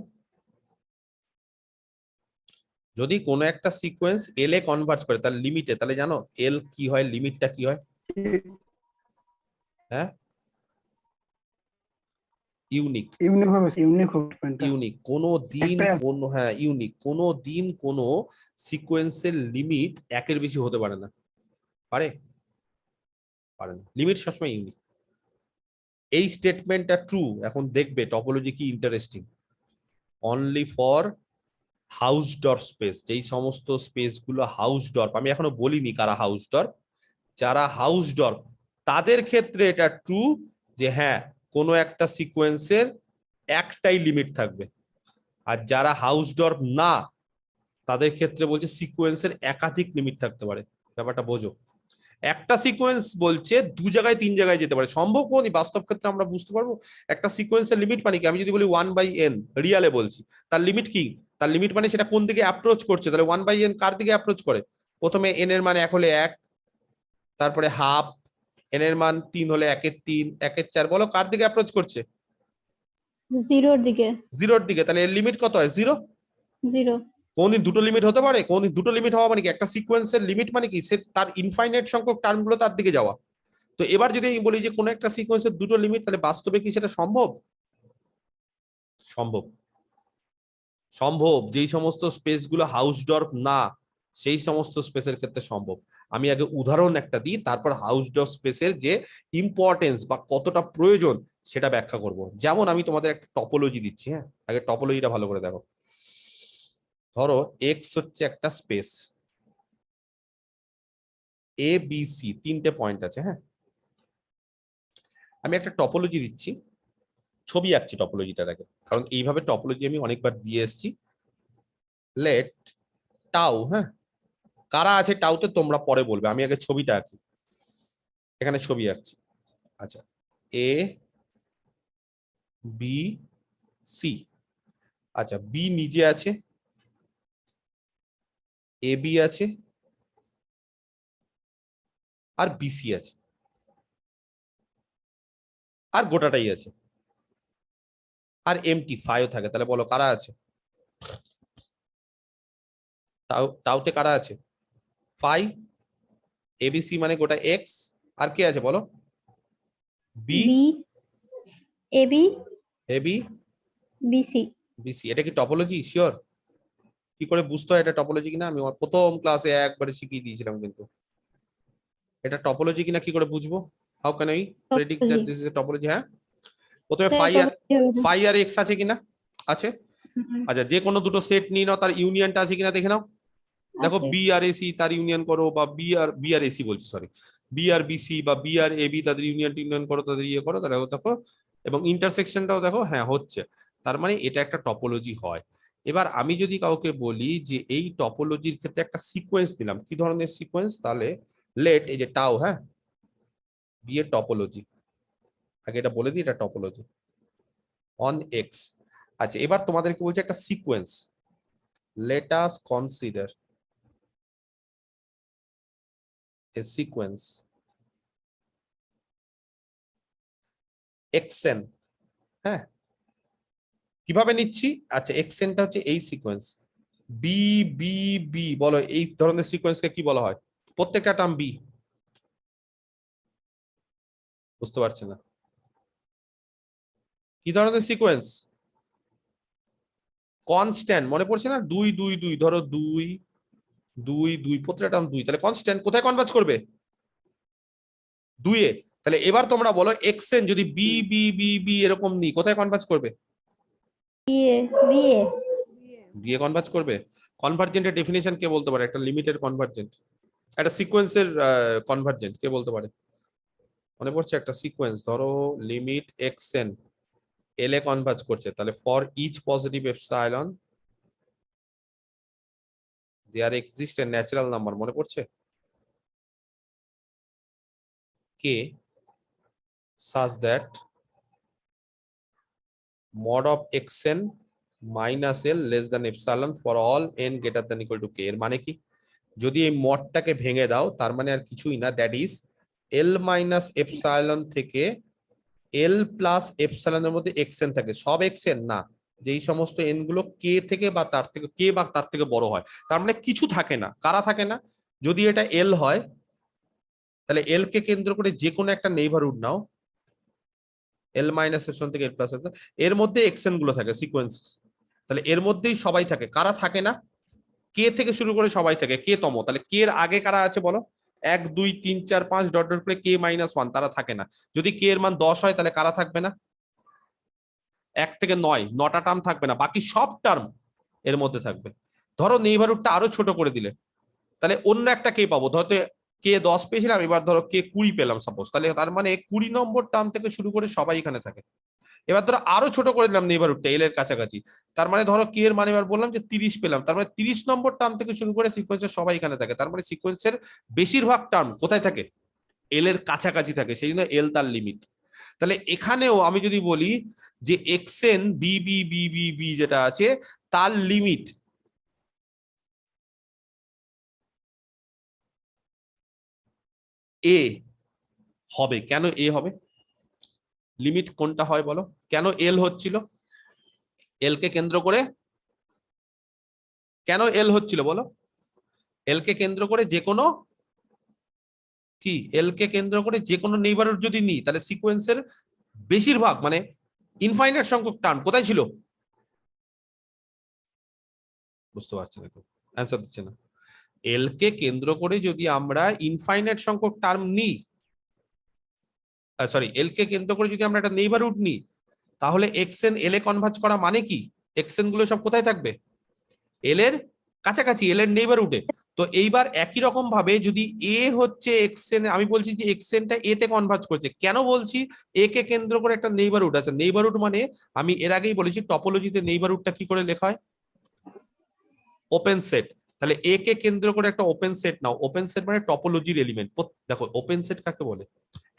যদি কোনো একটা সিকোয়েন্স এল এ কনভার্জ করে তার লিমিটে, তাহলে জানো এল কি হয়, লিমিটটা কি হয়? হ্যাঁ, ইউনিক। ইউনিক হবে পয়েন্টটা। ইউনিক কোনো দিন একটাই কোন, হ্যাঁ ইউনিক, কোনো দিন কোনো সিকোয়েন্সের লিমিট একের বেশি হতে পারে না। পারে? পারে না, লিমিট সবসময় ইউনিক। এই স্টেটমেন্টটা ট্রু। এখন দেখবে টপোলজি কি ইন্টারেস্টিং। অনলি ফর হাউসডর্ফ স্পেস, যেই সমস্ত স্পেস গুলো হাউসডর্ফ, আমি এখনো বলিনি কারা হাউসডর্ফ, যারা হাউসডর্ফ তাদের ক্ষেত্রে এটা ট্রু যে হ্যাঁ কোনো একটা সিকোয়েন্সের একটাই লিমিট থাকবে। আর যারা হাউসডর্ফ না তাদের ক্ষেত্রে বলছে সিকোয়েন্সের একাধিক লিমিট থাকতে পারে। ব্যাপারটা বোঝো, একটা সিকোয়েন্স বলছে 2 জায়গায় 3 জায়গায় যেতে পারে, সম্ভব কোনই বাস্তব ক্ষেত্রে আমরা বুঝতে পারবো। একটা সিকোয়েন্সের লিমিট মানে কি, আমি যদি বলি 1/n রিয়ালে বলছি, তার লিমিট কি? তার লিমিট মানে সেটা কোন দিকে অ্যাপ্রোচ করছে। তাহলে 1/n কার দিকে অ্যাপ্রোচ করে? প্রথমে n এর মান 1 হলে 1, তারপরে হাফ, n এর মান 3 হলে 1/3, 1/4, বলো কার দিকে অ্যাপ্রোচ করছে? জিরোর দিকে। জিরোর দিকে। তাহলে এর লিমিট কত হয়? 0। জিরো। কোনদিন দুটো লিমিট হতে পারে? কোনদিন দুটো লিমিট হওয়া মানে কি, একটা সিকোয়েন্সের লিমিট মানে কি, সে তার ইনফাইনাইট সংখ্যক টার্মগুলো তার দিকে যাওয়া। তো এবার যদি আমি বলি যে কোনো একটা সিকোয়েন্সের দুটো লিমিট, তাহলে বাস্তবে কি সেটা সম্ভব? সম্ভব। সম্ভব, যেই সমস্ত স্পেস গুলো হাউসডর্ফ না সেই সমস্ত স্পেসের ক্ষেত্রে সম্ভব। আমি আগে উদাহরণ একটা দিই, তারপর হাউসডর্ফ স্পেসের যে ইম্পর্টেন্স বা কতটা প্রয়োজন সেটা ব্যাখ্যা করব। যেমন আমি তোমাদের একটা টপোলজি দিচ্ছি, হ্যাঁ আগে টপোলজিটা ভালো করে দেখো। ধরো এক্স হচ্ছে একটা স্পেস, এ বি সি 3টে পয়েন্ট আছে, হ্যাঁ আমি একটা টপোলজি দিচ্ছি, ছবি আঁকছি টপোলজিটার আগে, কারণ এইভাবে টপোলজি আমি অনেকবার দিয়ে এসেছি। লেট টাউ, হ্যাঁ কারা আছে টাউতে তোমরা পরে বলবে, আমি আগে ছবিটা আঁকি। এখানে ছবি আঁকছি। আচ্ছা, এ বি সি। আচ্ছা, বি নিজে আছে, এ বি আছে, আর বিসি আছে, আর গোটাটাই আছে, আর এমটি ফাইও থাকে। তাহলে বলো কারা আছে? তাওতে কারা আছে? ফাই, এবিসি মানে গোটা এক্স, আর কে আছে বলো? B, B, AB, AB, BC. BC. এটা কি টপোলজি? শিওর? কি করে বুঝতে হয় এটা টপোলজি কিনা? আমি প্রথম ক্লাসে একবারে শিখিয়ে দিয়েছিলাম, কিন্তু এটা টপোলজি কিনা কি করে বুঝবো? How can I predict that this is a topology? হ্যাঁ, প্রথমে ফাই আর এক্স আছে কিনা? আছে। আচ্ছা, যে কোনো দুটো সেট নিয়ে নাও, তার ইউনিয়নটা আছে কিনা দেখে নাও। দেখো আছে। বি আর এসি তার ইউনিয়ন করো, বা বি আর এসি বলছি, সরি, বি আর বিসি বা বি আর এবি তাদের ইউনিয়ন করো, তাদের ইয়ে করো, তাহলে দেখো, এবং ইন্টারসেকশনটাও দেখো হ্যাঁ হচ্ছে। তার মানে এটা একটা টপোলজি হয়। এবার আমি যদি কাউকে বলি যে এই টপোলজির ক্ষেত্রে একটা সিকোয়েন্স দিলাম, কি ধরনের সিকোয়েন্স, তাহলে লেট এই যে টাও, হ্যাঁ, বি এর টপোলজি, আগে এটা বলে দিই, এটা টপোলজি অন এক্স। আচ্ছা, এবার তোমাদেরকে বলছে একটা sequence, let us consider a sequence xn, হ্যাঁ, কিভাবে নিচ্ছি, আচ্ছা xnটা হচ্ছে এই সিকোয়েন্স বি বি বি, বলো এই ধরনের সিকোয়েন্সকে কি বলা হয়, প্রত্যেকটা টার্ম বি, বুঝতে পারছি না কি ধরনের সিকোয়েন্স, কনস্ট্যান্ট, মনে পড়ছে না, 2 2 2, ধরো 2 2 2, প্রত্যেকটা টার্ম 2, তাহলে কনস্ট্যান্ট কোথায় কনভার্জ করবে, 2 এ। তাহলে এবার তোমরা বলো xn যদি বি বি বি বি এরকম নি, কোথায় কনভার্জ করবে, বিএ বিএ দিয়ে কনভার্জ করবে। কনভার্জেন্টের ডেফিনিশন কে বলতে পারে, একটা লিমিটের কনভার্জেন্ট, একটা সিকোয়েন্সের কনভার্জেন্ট কে বলতে পারে, মনে পড়ছে, একটা সিকোয়েন্স ধরো লিমিট xn এল এ কনভার্জ করছে, তাহলে for each positive epsilon there exist a natural number, মনে পড়ছে, কে such that mod of xn minus l less than epsilon for all n greater than equal to k, এর মানে কি, যদি এই মডটাকে ভেঙে দাও তার মানে আর কিছুই না, that is L minus epsilon থেকে এল প্লাস এপসাইলনের মধ্যে xn থাকে, সব xn না, যেই সমস্ত n গুলো কে থেকে বা তার থেকে কে বা তার থেকে বড় হয়, তার মানে কিছু থাকে না, কারা থাকে না, যদি এটা এল হয় তাহলে এল কে কেন্দ্র করে যে কোনো একটা নেইবারহুড নাও, এল মাইনাস এপসাইলন থেকে এল প্লাস এপসাইলন, এর মধ্যে xn গুলো থাকে সিকোয়েন্স, তাহলে এর মধ্যেই সবাই থাকে, কারা থাকে না, কে থেকে শুরু করে সবাই থাকে, কে তম, তাহলে কে এর আগে কারা আছে বলো, 1 2 3 4 5 ডট ডট করে কে মাইনাস 1, তারা থাকে না। যদি কে এর মান 10 হয় তাহলে কারা থাকবে না, 1 থেকে 9, 9টা টার্ম থাকবে না, বাকি সব টার্ম এর মধ্যে থাকবে। ধরো নেইবারহুডটা আরো ছোট করে দিলে, তাহলে অন্য একটা কে পাবো, ধরো কে 10 পেয়েছিলাম, এবার ধরো কে 20 পেলাম সাপোজ, তাহলে তার মানে 20 নম্বর টার্ম থেকে শুরু করে সবাই এখানে থাকে। এবার ধরো আরো ছোট করে দিলাম নেইবারহুডটা এল এর কাছাকাছি, তার মানে ধরো কে এর মানে এবার বললাম যে 30 পেলাম, তার মানে 30 নম্বর টার্ম থেকে শুরু করে সিকোয়েন্সের সবাই এখানে থাকে, তার মানে সিকোয়েন্সের বেশিরভাগ টার্ম কোথায় থাকে, এল এর কাছাকাছি থাকে, সেই জন্য এল তার লিমিট। তাহলে এখানেও আমি যদি বলি যে xn B B B B B যেটা আছে তার লিমিট এ হবে, কেন এ হবে, লিমিট কোনটা হয় বলো, কেন এল হচ্ছিল, এল কে কেন্দ্র করে, কেন এল হচ্ছিল বলো, এল কে কেন্দ্র করে যে কোনো কি, এল কে কেন্দ্র করে যে কোনো নেইবারহুড যদি নিই তাহলে সিকোয়েন্সের বেশিরভাগ মানে ইনফাইনাইট সংখ্যক টার্ম কোথায় ছিল, বুঝতে পারছি না, তো অ্যান্সার দিচ্ছে না, এল কে কেন্দ্র করে যদি আমরা ইনফাইনাইট সংখ্যক টার্ম নিই, সরি, এল কে কেন্দ্র করে যদি আমরা একটা নেইবারহুড নিই, তাহলে xn এল এ কনভার্জ করা মানে কি, xn গুলো সব কোথায় থাকবে, এল এর কাছাকাছি, এল এর নেইবারহুডে। তো এইবার একই রকম ভাবে যদি এ হচ্ছে xn, আমি বলছি যে xn টা এ তে কনভার্জ করছে, কেন বলছি, এ কে কেন্দ্র করে একটা নেইবারহুড আছে, নেইবারহুড মানে আমি এর আগেই বলেছি টপোলজিতে নেইবারহুডটা কি করে লেখা হয়, ওপেন সেট, তাহলে এ কে কেন্দ্র করে একটা ওপেন সেট নাও, ওপেন সেট মানে টপোলজির এলিমেন্ট, দেখো ওপেন সেট কাকে বলে,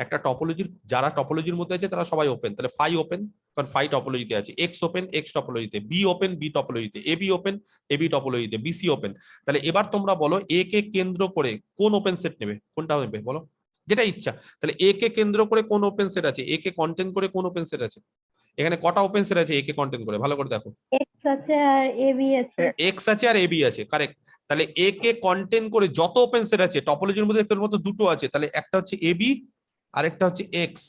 একটা টপোলজির, যারা টপোলজির মধ্যে আছে তারা সবাই ওপেন, তাহলে ফাই ওপেন, কারণ ফাই টপোলজিতে আছে, এক্স ওপেন এক্স টপোলজিতে, বি ওপেন বি টপোলজিতে, এবি ওপেন এবি টপোলজিতে, বিসি ওপেন। তাহলে এবার তোমরা বলো এ কে কেন্দ্র করে কোন ওপেন সেট নেবে, কোনটা নেবে বলো, যেটা ইচ্ছা, তাহলে এ কে কেন্দ্র করে কোন ওপেন সেট আছে, এ কে কন্টেন্ট করে কোন ওপেন সেট আছে, এখানে কটা ওপেন সেট আছে এ কে কন্টেন্ট করে, ভালো করে দেখো, এক্স আছে আর এবি আছে। এক্স আছে আর এবি আছে, কারেক্ট। তাহলে এ কে কন্টেন্ট করে যত ওপেন সেট আছে টপোলজির মধ্যে তোর মতো দুটো আছে, তাহলে একটা হচ্ছে এবি আর একটা হচ্ছে এক্স,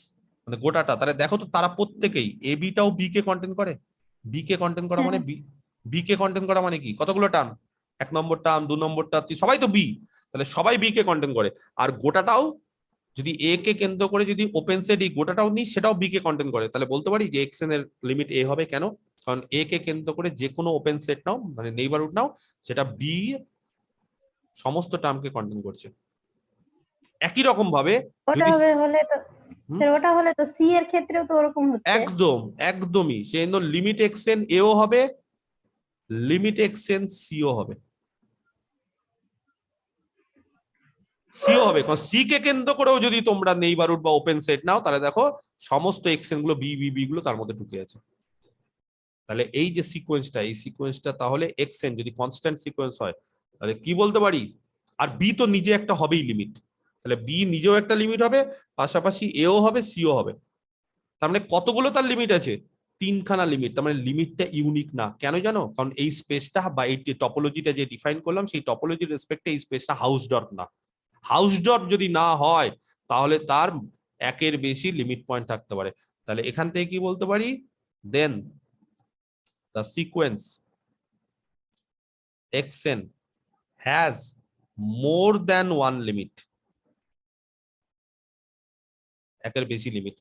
মানে গোটাটা, তাহলে দেখো তো তারা প্রত্যেকেই, এবিটাও বি কে কন্টেন্ট করে, বি কে কন্টেন্ট করা মানে বি কে কন্টেন্ট করা মানে কি, কতগুলো টার্ম, 1 নম্বর টার্ম 2 নম্বর টার্ম সবাই তো বি, তাহলে সবাই বি কে কন্টেন্ট করে, আর গোটাটাও যদি এ কে কেন্দ্র করে যদি ওপেন সেট এই গোটাটাও নিই সেটাও বি কে কন্টেন্ট করে, তাহলে বলতে পারি যে xn এর লিমিট এ হবে, কেন, কারণ এ কে কেন্দ্র করে যে কোনো ওপেন সেট নাও মানে নেইবারহুড নাও, সেটা বি সমস্ত টার্মকে কন্টেন করছে। একই রকম ভাবে ওটা যদি হলে তো হুম? স্যার ওটা হলে তো সি এর ক্ষেত্রেও তো ওরকম হচ্ছে। একদমই সেই জন্য লিমিট এক্সেন এও হবে, লিমিট এক্সেন সিও হবে। সিও হবে, কারণ সি কে কেন্দ্র করেও যদি তোমরা নেইবারহুড বা ওপেন সেট নাও তাহলে দেখো সমস্ত এক্সেন গুলো বি বি বি গুলো তার মধ্যে ঢুকে আছে। তাহলে এই যে সিকোয়েন্সটা, এই সিকোয়েন্সটা তাহলে এক্সেন যদি কনস্ট্যান্ট সিকোয়েন্স হয় তাহলে কি বলতে পারি, আর বি তো নিজে একটা হবেই লিমিট, তাহলে বি নিজেও একটা লিমিট হবে, পাশাপাশি এও হবে সিও হবে। তার মানে কতগুলো তার লিমিট আছে, 3খানা লিমিট। তার মানে লিমিটটা ইউনিক না, কেন জানো, কারণ এই স্পেসটা বা এই টপোলজিটা যে ডিফাইন করলাম সেই টপোলজির রেসপেক্টে এই স্পেসটা হাউস ডট না। হাউস ডট যদি না হয় তাহলে তার একের বেশি লিমিট পয়েন্ট থাকতে পারে। তাহলে এখান থেকে কি বলতে পারি, দেন the sequence xn has more than one limit, একের বেশি লিমিট।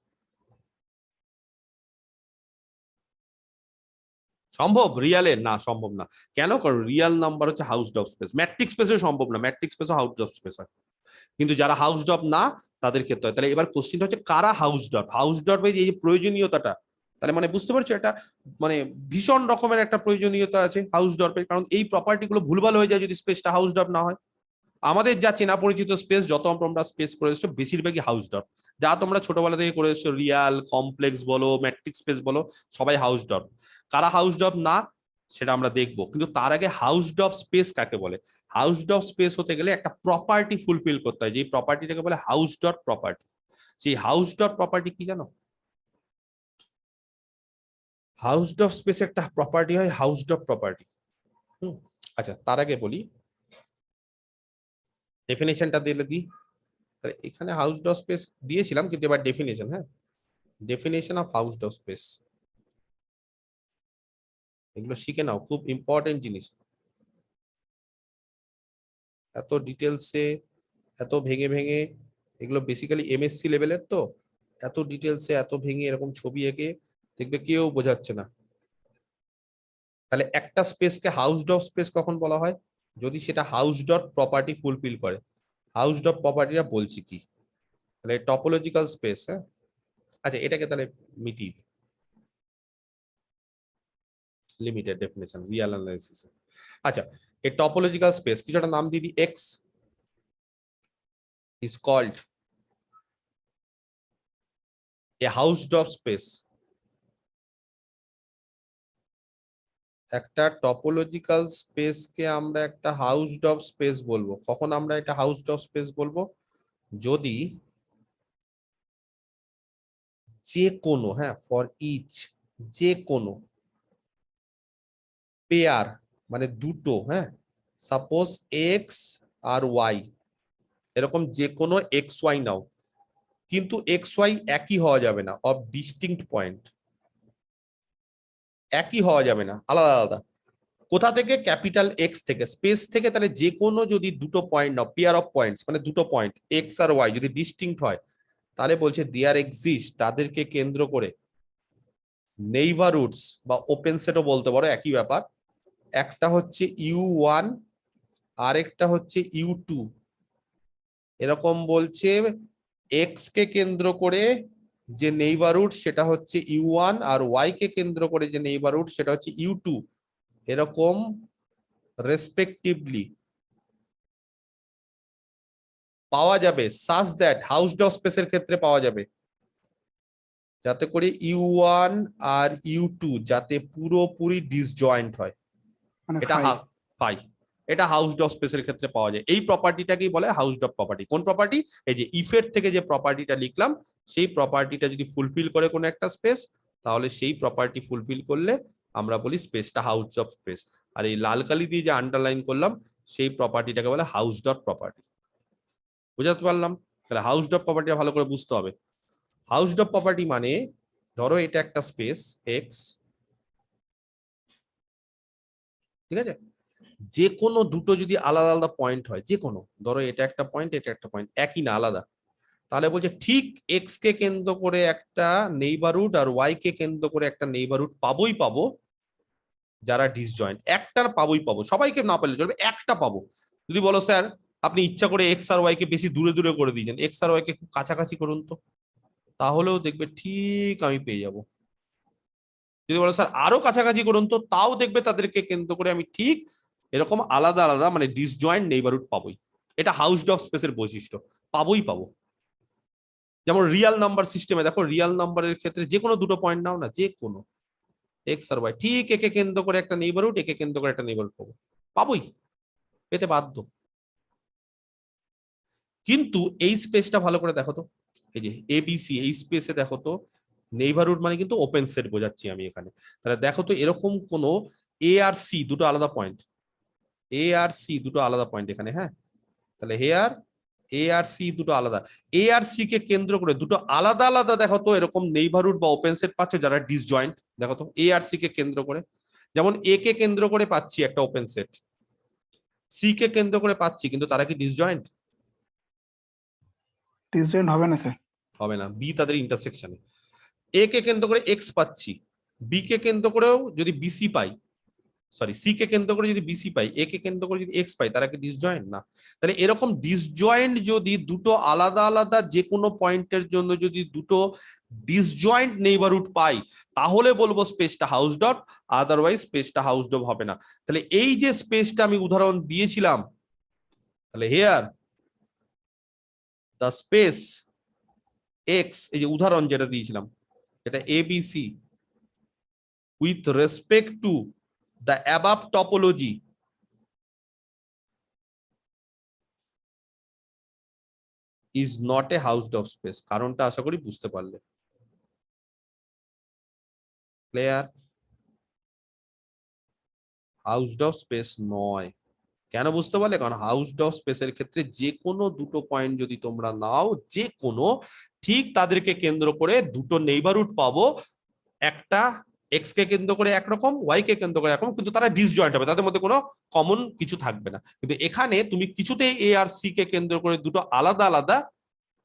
সম্ভব রিয়ালে? না, সম্ভব না। কেন? কারণ রিয়াল নাম্বার হচ্ছে হাউস ডপ স্পেস, ম্যাট্রিক্স স্পেসে সম্ভব না, ম্যাট্রিক্স স্পেসও হাউস ডপ স্পেস হয়, কিন্তু যারা হাউস ডপ না তাদের ক্ষেত্রে হয়। তাহলে এবার কোশ্চেনটা হচ্ছে কারা হাউস ডট, হাউস ডট এই যে প্রয়োজনীয়তাটা, তাহলে মানে বুঝতে পারছো এটা মানে ভীষণ রকমের একটা প্রয়োজনীয়তা আছে হাউস ডটের, কারণ এই প্রপার্টি গুলো ভুলভাল হয়ে যায় যদি স্পেসটা হাউস ডট না হয়। আমাদের যা চেনা পরিচিত স্পেস, যত তোমরা স্পেস করে এসছো বেশিরভাগই হাউস ডট, যা তোমরা ছোটবেলা থেকে করে এসছো রিয়াল, কমপ্লেক্স বলো, ম্যাট্রিক্স স্পেস বলো, সবাই হাউস ডট। কারা হাউস ডট না সেটা আমরা দেখবো, কিন্তু তার আগে হাউস ডট স্পেস কাকে বলে। হাউস ডট স্পেস হতে গেলে একটা প্রপার্টি ফুলফিল করতে হয়, যে প্রপার্টিটাকে বলে হাউস ডট প্রপার্টি। সেই হাউস ডট প্রপার্টি কি জানো? হাউস ডট স্পেস একটা প্রপার্টি হয় হাউস ডট প্রপার্টি। আচ্ছা, তার আগে বলি ডেফিনেশনটা দিলে দিই। তাহলে এখানে হাউস ডট স্পেস দিয়েছিলাম, কিন্তু এবার ডেফিনেশন, হ্যাঁ, definition of house dot space, এগুলো শিখে নাও, খুব ইম্পর্টেন্ট জিনিস। এত ডিটেলসে, এত ভেঙে ভেঙে, এগুলো বেসিক্যালি এমএসসি লেভেলের, তো এত ডিটেলসে এত ভেঙে এরকম ছবি এঁকে দেখবে কেউ বোঝাচ্ছে না। তাহলে একটা স্পেসকে হাউস ডট স্পেস কখন বলা হয়, যদি সেটা হাউস ডট প্রপার্টি ফুলফিল করে। হাউস ডট প্রপার্টিটা বলছি কি, তাহলে টপোলজিক্যাল স্পেস, হ্যাঁ। আচ্ছা, এটাকে তাহলে মিটিয়ে দিই, লিমিটেড ডেফিনেশন রিয়াল অ্যানালাইসিস। আচ্ছা, এই টপোলজিক্যাল স্পেস কিছু একটা নাম দিয়ে দিই, x is called a house dot space। একটা টপোলজিক্যাল স্পেসকে আমরা একটা হাউস ডট স্পেস বলবো। কখন আমরা এটা হাউস ডট স্পেস বলবো, যদি যে কোনো, হ্যাঁ, ফর ইচ, যে কোনো পেয়ার মানে দুটো, হ্যাঁ, সাপোজ এক্স আর ওয়াই, এরকম যে কোনো এক্স ওয়াই নাও, কিন্তু এক্স ওয়াই একই হওয়া যাবে না, অফ ডিস্টিংক্ট পয়েন্ট, একই হওয়া যাবে না, আলাদা আলাদা। কোথা থেকে? ক্যাপিটাল এক্স থেকে, স্পেস থেকে। তাহলে যে কোনো যদি দুটো point now, pair of points মানে দুটো পয়েন্ট এক্স আর ওয়াই যদি ডিস্টিংক্ট হয়, তাহলে বলছে দেয়ার এক্সিস্ট, তাদেরকে কেন্দ্র করে নেইবারহুডস বা ওপেন সেটও বলতে পারো, একই ব্যাপার। একটা হচ্ছে U1 আর একটা হচ্ছে U2, এরকম বলছে এক্স কে কেন্দ্র করে যে নেইবারহুড সেটা হচ্ছে U1, আর ওয়াই কে কেন্দ্র করে যে নেইবারহুড সেটা হচ্ছে U2, এরকম রেসপেক্টিভলি পাওয়া যাবে। সাচ দ্যাট হাউস ডট স্পেসের ক্ষেত্রে পাওয়া যাবে যাতে করে U1 আর U2 যাতে পুরোপুরি ডিসজয়েন্ট হয়, মানে এটা ফাই। পাই, এটা হাউস ডট স্পেসের ক্ষেত্রে পাওয়া যায়। এই প্রপার্টিটাকেই বলে হাউস ডট প্রপার্টি। কোন প্রপার্টি? এই যে ইফের থেকে যে প্রপার্টিটা লিখলাম, সেই প্রপার্টিটা যদি ফুলফিল করে কোন একটা স্পেস, তাহলে সেই প্রপার্টি ফুলফিল করলে আমরা বলি স্পেসটা হাউস ডট স্পেস। আর এই লাল কালি দিয়ে যে আন্ডারলাইন করলাম সেই প্রপার্টিটাকে বলে হাউস ডট প্রপার্টি। বুঝাতে পারলাম? তাহলে হাউস ডট প্রপার্টিটা ভালো করে বুঝতে হবে। হাউস ডট প্রপার্টি মানে, ধরো এটা একটা স্পেস এক্স, ঠিক আছে, যে কোনো দুটো যদি আলাদা আলাদা পয়েন্ট হয়, যে কোনো, ধরো এটা একটা পয়েন্ট এটা একটা পয়েন্ট, একই না আলাদা, তাহলে বলছে ঠিক এক্স কে কেন্দ্র করে একটা নেইবারহুড আর ওয়াই কে কেন্দ্র করে একটা নেইবারহুড পাবোই পাবো যারা ডিসজয়েন্ট, একটার পাবোই পাবো, সবাইকে না পেলে চলবে, একটা পাবো। যদি বলো স্যার আপনি ইচ্ছা করে এক্স আর ওয়াই কে বেশি দূরে দূরে করে দিয়েছেন, এক্স আর ওয়াই কে খুব কাছাকাছি করুন তো, তাহলেও দেখবে ঠিক আমি পেয়ে যাব। যদি বলো স্যার আরো কাছাকাছি করুন তো, তাও দেখবে তাদেরকে কেন্দ্র করে আমি ঠিক এরকম আলাদা আলাদা মানে ডিসজয়েন্ট নেইবারহুড পাবোই। এটা হাউসড অফ স্পেসের বৈশিষ্ট্য, পাবোই পাবো। যেমন রিয়াল নাম্বার সিস্টেমে দেখো, রিয়াল নাম্বারের ক্ষেত্রে যে কোনো দুটো পয়েন্ট নাও না, যে কোনো এক্স আর ওয়াই, ঠিক একে কেন্দ্র করে একটা নেইবারহুড, একে কেন্দ্র করে একটা নেইবারহুড পাবো, পাবোই, পেতে বাধ্য। কিন্তু এই স্পেসটা ভালো করে দেখো তো, এই যে এবিসি, এই স্পেসে দেখো তো, নেইবারহুড মানে কিন্তু ওপেন সেট বোঝাচ্ছি আমি এখানে। তাহলে দেখো তো এরকম কোন এ আর সি দুটো আলাদা পয়েন্ট, এ আর সি দুটো আলাদা পয়েন্ট এখানে, হ্যাঁ, তাহলে হেয়ার এ আর সি দুটো আলাদা, এ আর সি কে কেন্দ্র করে দুটো আলাদা আলাদা দেখো তো এরকম নেইবারহুড বা ওপেন সেট পাচ্ছে যারা ডিসজয়েন্ট। দেখো তো এ আর সি কে কেন্দ্র করে, যেমন এ কে কেন্দ্র করে পাচ্ছি একটা ওপেন সেট, সি কে কেন্দ্র করে পাচ্ছি, কিন্তু তারা কি ডিসজয়েন্ট? ডিসজয়েন্ট হবে না স্যার। হবে না, বি তাদের ইন্টারসেকশনে। এ কে কেন্দ্র করে এক্স পাচ্ছি, বি কে কেন্দ্র করেও যদি বিসি পাই, সরি সি কে কেন্দ্র করে যদি বিসি পাই, এ কে কেন্দ্র করে যদি এক্স পাই, তারা কি ডিসজয়েন্ট? না। তাহলে এরকম ডিসজয়েন্ট যদি দুটো আলাদা আলাদা যে কোনো পয়েন্টের জন্য যদি দুটো ডিসজয়েন্ট নেইবারহুড পাই, তাহলে বলবো স্পেসটা হাউসড অফ, আদারওয়াইজ স্পেসটা হাউসড অফ হবে না। তাহলে এই যে স্পেসটা আমি উদাহরণ দিয়েছিলাম, তাহলে হেয়ার দ্য স্পেস এক্স, এই যে উদাহরণ যেটা দিয়েছিলাম, এটা ABC with respect to the above topology is not a housed of space। কারণটা আশা করি বুঝতে পারলে। ক্লিয়ার? হাউসড অফ স্পেস নয়। কেন বুঝতে পারলে? কারণ হাউসড অফ স্পেসের ক্ষেত্রে যে কোনো দুটো পয়েন্ট যদি তোমরা নাও, যে কোনো, ঠিক তাদেরকে কেন্দ্র করে দুটো নেইবারহুড পাবো, একটা এক্স কে কেন্দ্র করে একরকম, ওয়াই কে কেন্দ্র করে একরকম, কিন্তু তারা ডিসজয়েন্ট হবে, তাদের মধ্যে কোনো কমন কিছু থাকবে না। কিন্তু এখানে তুমি কিছুতেই এ আর সি কে কেন্দ্র করে দুটো আলাদা আলাদা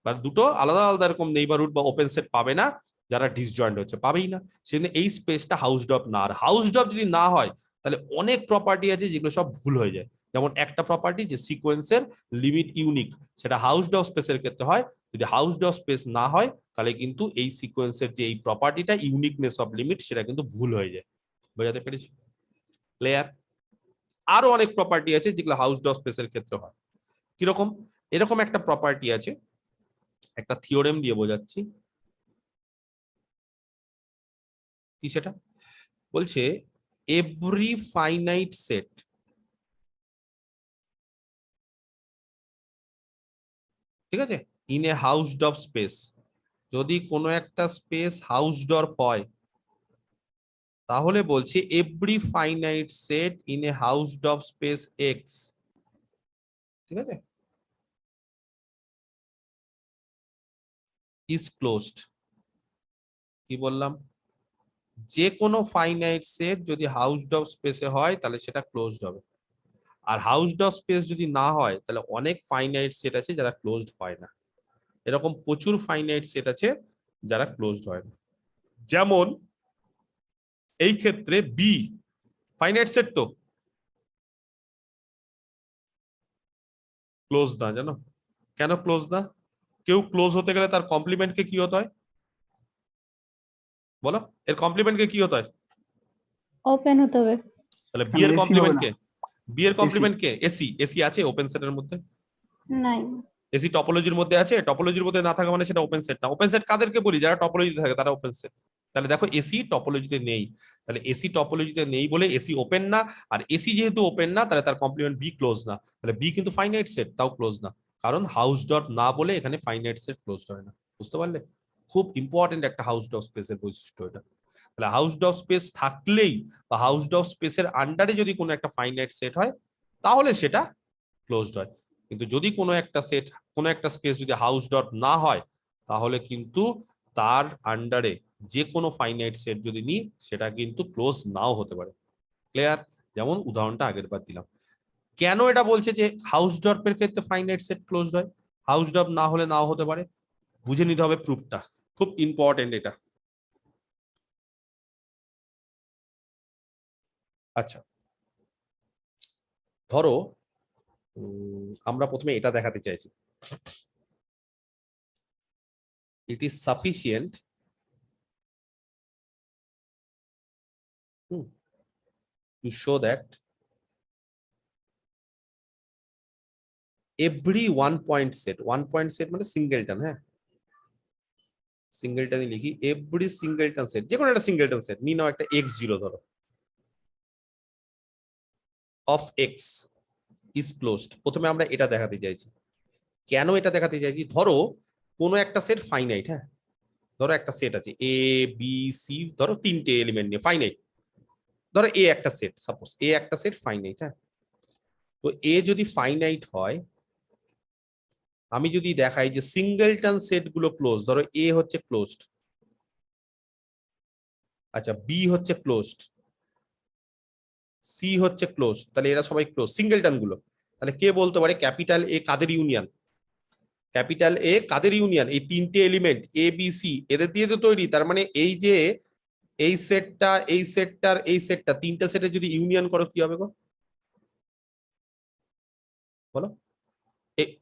বা দুটো আলাদা আলাদা এরকম নেইবারহুড বা ওপেন সেট পাবে না, যারা ডিসজয়েন্ট হচ্ছে, পাবেই না। সেজন্য এই স্পেসটা হাউসড অফ না। আর হাউসড অফ যদি না হয়, তাহলে অনেক প্রপার্টি আছে যেগুলো সব ভুল হয়ে যায়। যেমন একটা প্রপার্টি যে সিকোয়েন্সের লিমিট ইউনিক, সেটা হাউসড অফ স্পেসের ক্ষেত্রে হয়। যদি হাউসড অফ স্পেস না হয়, তাহলে কিন্তু এই সিকোয়েন্সের যে এই প্রপার্টিটা ইউনিকনেস অফ লিমিট, সেটা কিন্তু ভুল হয়ে যায়। বোঝাতে পেরেছি? ক্লিয়ার? আরো অনেক প্রপার্টি আছে যেগুলো হাউসড অফ স্পেসের ক্ষেত্রে হয়। কিরকম? এরকম একটা প্রপার্টি আছে, একটা থিওরেম দিয়ে বোঝাচ্ছি। কি সেটা? বলছে এভরি ফাইনাইট সেট, ঠিক আছে, in a Hausdorff space, যদি কোনো একটা স্পেস হাউসড অফ হয়, তাহলে বলছে every finite set in a Hausdorff space x, ঠিক আছে, ইজ ক্লোজড। কি বললাম? যে কোনো ফাইনাইট সেট যদি হাউসড অফ স্পেসে হয়, তাহলে সেটা ক্লোজড হবে। আর হাউসড অফ স্পেস যদি না হয়, তাহলে অনেক ফাইনাইট সেট আছে যারা ক্লোজড হয় না। এরকম প্রচুর ফাইনাইট সেট আছে যারা ক্লোজড হয় না। যেমন এই ক্ষেত্রে বি ফাইনাইট সেট, তো ক্লোজ না, জানো কেন ক্লোজ না? কেউ ক্লোজ হতে গেলে তার কমপ্লিমেন্টকে কি হতে হয় বলো? এর কমপ্লিমেন্টকে কি হতে হয়? ওপেন হতে হবে। তাহলে বি তাহলে এর AC হবে কমপ্লিমেন্ট না। কে? বি এর কমপ্লিমেন্ট কে? এসি। এসি আছে ওপেন সেটের মধ্যে? নাই। এসি টপোলজির মধ্যে আছে? টপোলজির মধ্যে না থাকা মানে সেটা ওপেন সেট না। ওপেন সেট কাদেরকে বলি? যারা টপোলজিতে থাকে তারা ওপেন সেট। তাহলে দেখো এসি টপোলজিতে নেই, তাহলে এসি টপোলজিতে নেই বলে এসি ওপেন না। আর এসি যেহেতু ওপেন না, তাহলে তার কমপ্লিমেন্ট বি ক্লোজ না। তাহলে বি কিন্তু ফাইনাইট সেট, তাও ক্লোজ না, কারণ হাউস ডট না বলে এখানে ফাইনাইট সেট ক্লোজ হয় না। বুঝতে পারলে? খুব ইম্পর্টেন্ট একটা হাউস ডট স্পেসের বৈশিষ্ট্য এটা। তাহলে হাউস ডট স্পেস থাকলেই বা হাউস ডট স্পেসের আন্ডারে যদি কোনো একটা ফাইনাইট সেট হয়, তাহলে সেটা ক্লোজড হয়। কিন্তু যদি কোনো একটা সেট, কোনো একটা স্পেস যদি হাউস ডট না হয়, তাহলে কিন্তু তার আন্ডারে যে কোনো ফাইনাইট সেট যদি নিই, সেটা কিন্তু ক্লোজ নাও হতে পারে। ক্লিয়ার? যেমন উদাহরণটা আগের বার দিলাম। কেন এটা বলছে যে হাউস ড্রপের ক্ষেত্রে ফাইনাইট সেট ক্লোজড হয়, হাউস ড্রপ না হলে নাও হতে পারে? বুঝে নিতে হবে প্রুফটা, খুব ইম্পর্টেন্ট এটা। আচ্ছা, ধরো আমরা প্রথমে এটা দেখাতে চাইছি, it is sufficient to show that every one point set মানে সিঙ্গেলটন, হ্যাঁ সিঙ্গেলটনই লিখি, এভরি সিঙ্গেলটন সেট, যে কোনো একটা সিঙ্গেলটন সেট নিয়ে নাও, একটা x0 ধরো, অফ x is closed। প্রথমে আমরা এটা দেখাতে চাইছি। কেন এটা দেখাতে চাইছি? ধরো কোনো একটা সেট ফাইনাইট, হ্যাঁ ধরো একটা সেট আছে এ বি সি, ধরো তিনটে এলিমেন্ট নিয়ে ফাইনাইট, ধরো এ একটা সেট, সাপোজ এ একটা সেট ফাইনাইট, হ্যাঁ তো এ যদি ফাইনাইট হয়, আমি যদি দেখাই যে সিঙ্গেলটন সেট গুলো ক্লোজ, ধরো এ হচ্ছে ক্লোজড, আচ্ছা বি হচ্ছে ক্লোজড, সি হচ্ছে ক্লোজ, তাহলে এরা সবাই ক্লোজ সিঙ্গেলটন গুলো। তাহলে কে বলতে পারে ক্যাপিটাল এ কাদের ইউনিয়ন? ক্যাপিটাল এ কাদের ইউনিয়ন? এই তিনটে এলিমেন্ট এ বি সি এদের দিয়ে তো তৈরি। তার মানে এই যে এই সেটটা, এই সেটটার এই সেটটা, তিনটা সেটে যদি ইউনিয়ন করো কি হবে গো? বলো,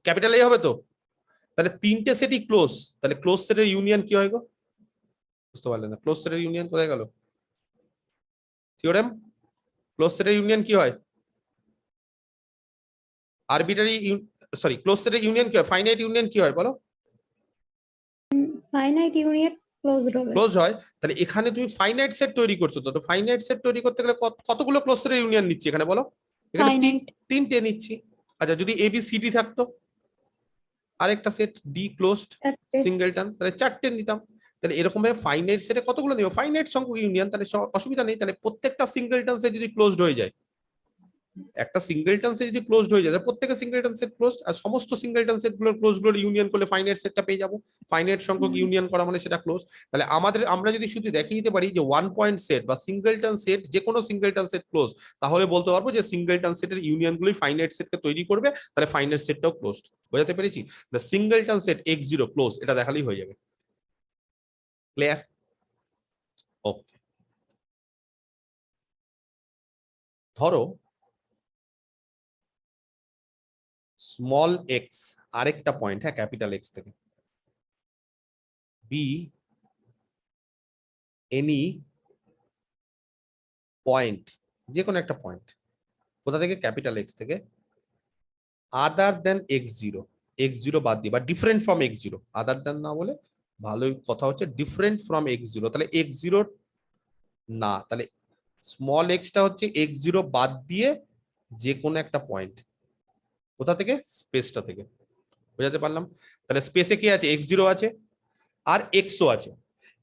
ক্যাপিটাল এ হবে তো, তাহলে তিনটে সেটই ক্লোজ, তাহলে ক্লোজ সেটের ইউনিয়ন কি হয় গো? বুঝতে পারলেন না? ক্লোজ সেটের ইউনিয়ন কোথায় গেল থিওরেম? ক্লোজ সেটের ইউনিয়ন কি হয়? আরবিটারি, সরি ক্লোজ সেটের ইউনিয়ন কি হয়? ফাইনাইট ইউনিয়ন কি হয় বলো? ফাইনাইট ইউনিয়ন ক্লোজড হবে। ক্লোজ হয়। তাহলে এখানে তুমি ফাইনাইট সেট তৈরি করছো, তো ফাইনাইট সেট তৈরি করতে গেলে কতগুলো ক্লোজ সেটের ইউনিয়ন নিচ্ছি এখানে বলো? এখানে ফাইনাইট তিনটে নিচ্ছি। আচ্ছা যদি এ বি সি ডি থাকতো, আরেকটা সেট ডি ক্লোজড সিঙ্গেলটন, তাহলে চারটে নিতাম। তাহলে এরকম ভাবে ফাইনাইট সেটে কতগুলো নিব? ফাইনাইট সংখ্যক ইউনিয়ন, তাহলে অসুবিধা নেই। তাহলে প্রত্যেকটা সিঙ্গেলটন সেট যদি ক্লোজড হয়ে যায়, একটা সিঙ্গেলটন সেট যদি ক্লোজড হয়ে যায়, প্রত্যেকটা সিঙ্গেলটন সেট ক্লোজড, আর সমস্ত সিঙ্গেলটন সেট গুলোর ক্লোজ গুলোর ইউনিয়ন করলে ফাইনাইট সেটটা পেয়ে যাবো। ফাইনাইট সংখ্যক ইউনিয়ন করা মানে সেটা ক্লোজ। তাহলে আমরা যদি শুধু দেখিয়ে দিতে পারি যে ওয়ান পয়েন্ট সেট বা সিঙ্গেলটন সেট, যে কোনো সিঙ্গেলটন সেট ক্লোজ, তাহলে বলতে পারবো যে সিঙ্গেলটন সেটের ইউনিয়ন গুলোই ফাইনাইট সেটকে তৈরি করবে, তাহলে ফাইনাইট সেটটাও ক্লোজড। বোঝাতে পেরেছি? সিঙ্গেলটন সেট x0 ক্লোজ, এটা দেখালেই হয়ে যাবে। ক্লিয়ার? ওকে, ধরো স্মল এক্স আরেকটা পয়েন্ট, হ্যাঁ ক্যাপিটাল এক্স থেকে, বি এনি পয়েন্ট, যে কোনো একটা পয়েন্ট, কোথা থেকে? ক্যাপিটাল এক্স থেকে, আদার দেন x0, x0 বাদ দিয়ে, বা ডিফারেন্ট ফ্রম x0, আদার দেন না বলে ভালোই কথা হচ্ছে, ডিফারেন্ট ফ্রম x0, তাহলে x0 না, তাহলে স্মল এক্সটা হচ্ছে x0 বাদ দিয়ে যে কোনো একটা পয়েন্ট, কোথা থেকে? স্পেসটা থেকে। বোঝাতে পারলাম? তাহলে স্পেসে কি আছে? x0 আছে আর xও আছে।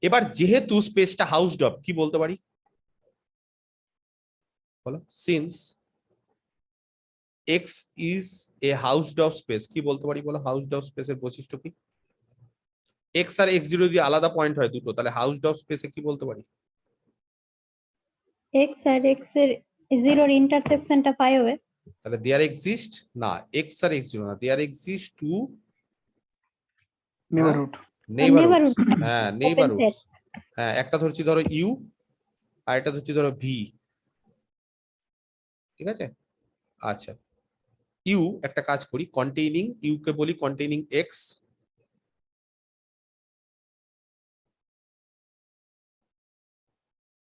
এবার যেহেতু স্পেসটা হাউসড অফ, কি বলতে পারি বলো? Since x is a housed of space, কি বলতে পারি বলো? হাউসড অফ স্পেসের বৈশিষ্ট্য কি? x আর x0 যদি আলাদা পয়েন্ট হয় দুটো, তাহলে হাউসড অফ স্পেসে কি বলতে পারি? এক্স আর এক্স এর জিরোর ইন্টারসেকশনটা পাই হবে। তাহলে দেয়ার এক্সিস্ট না, x আর x0 না, there exist two neighbourhood. Neighbourhoods. হ্যাঁ Open নেইবারহুডস। হ্যাঁ একটা ধরছি ধরো ইউ, আর একটা ধরছি ধরো ভি, ঠিক আছে? আচ্ছা ইউ, একটা কাজ করি, কন্টেইনিং ইউ কে বলি কন্টেইনিং এক্স,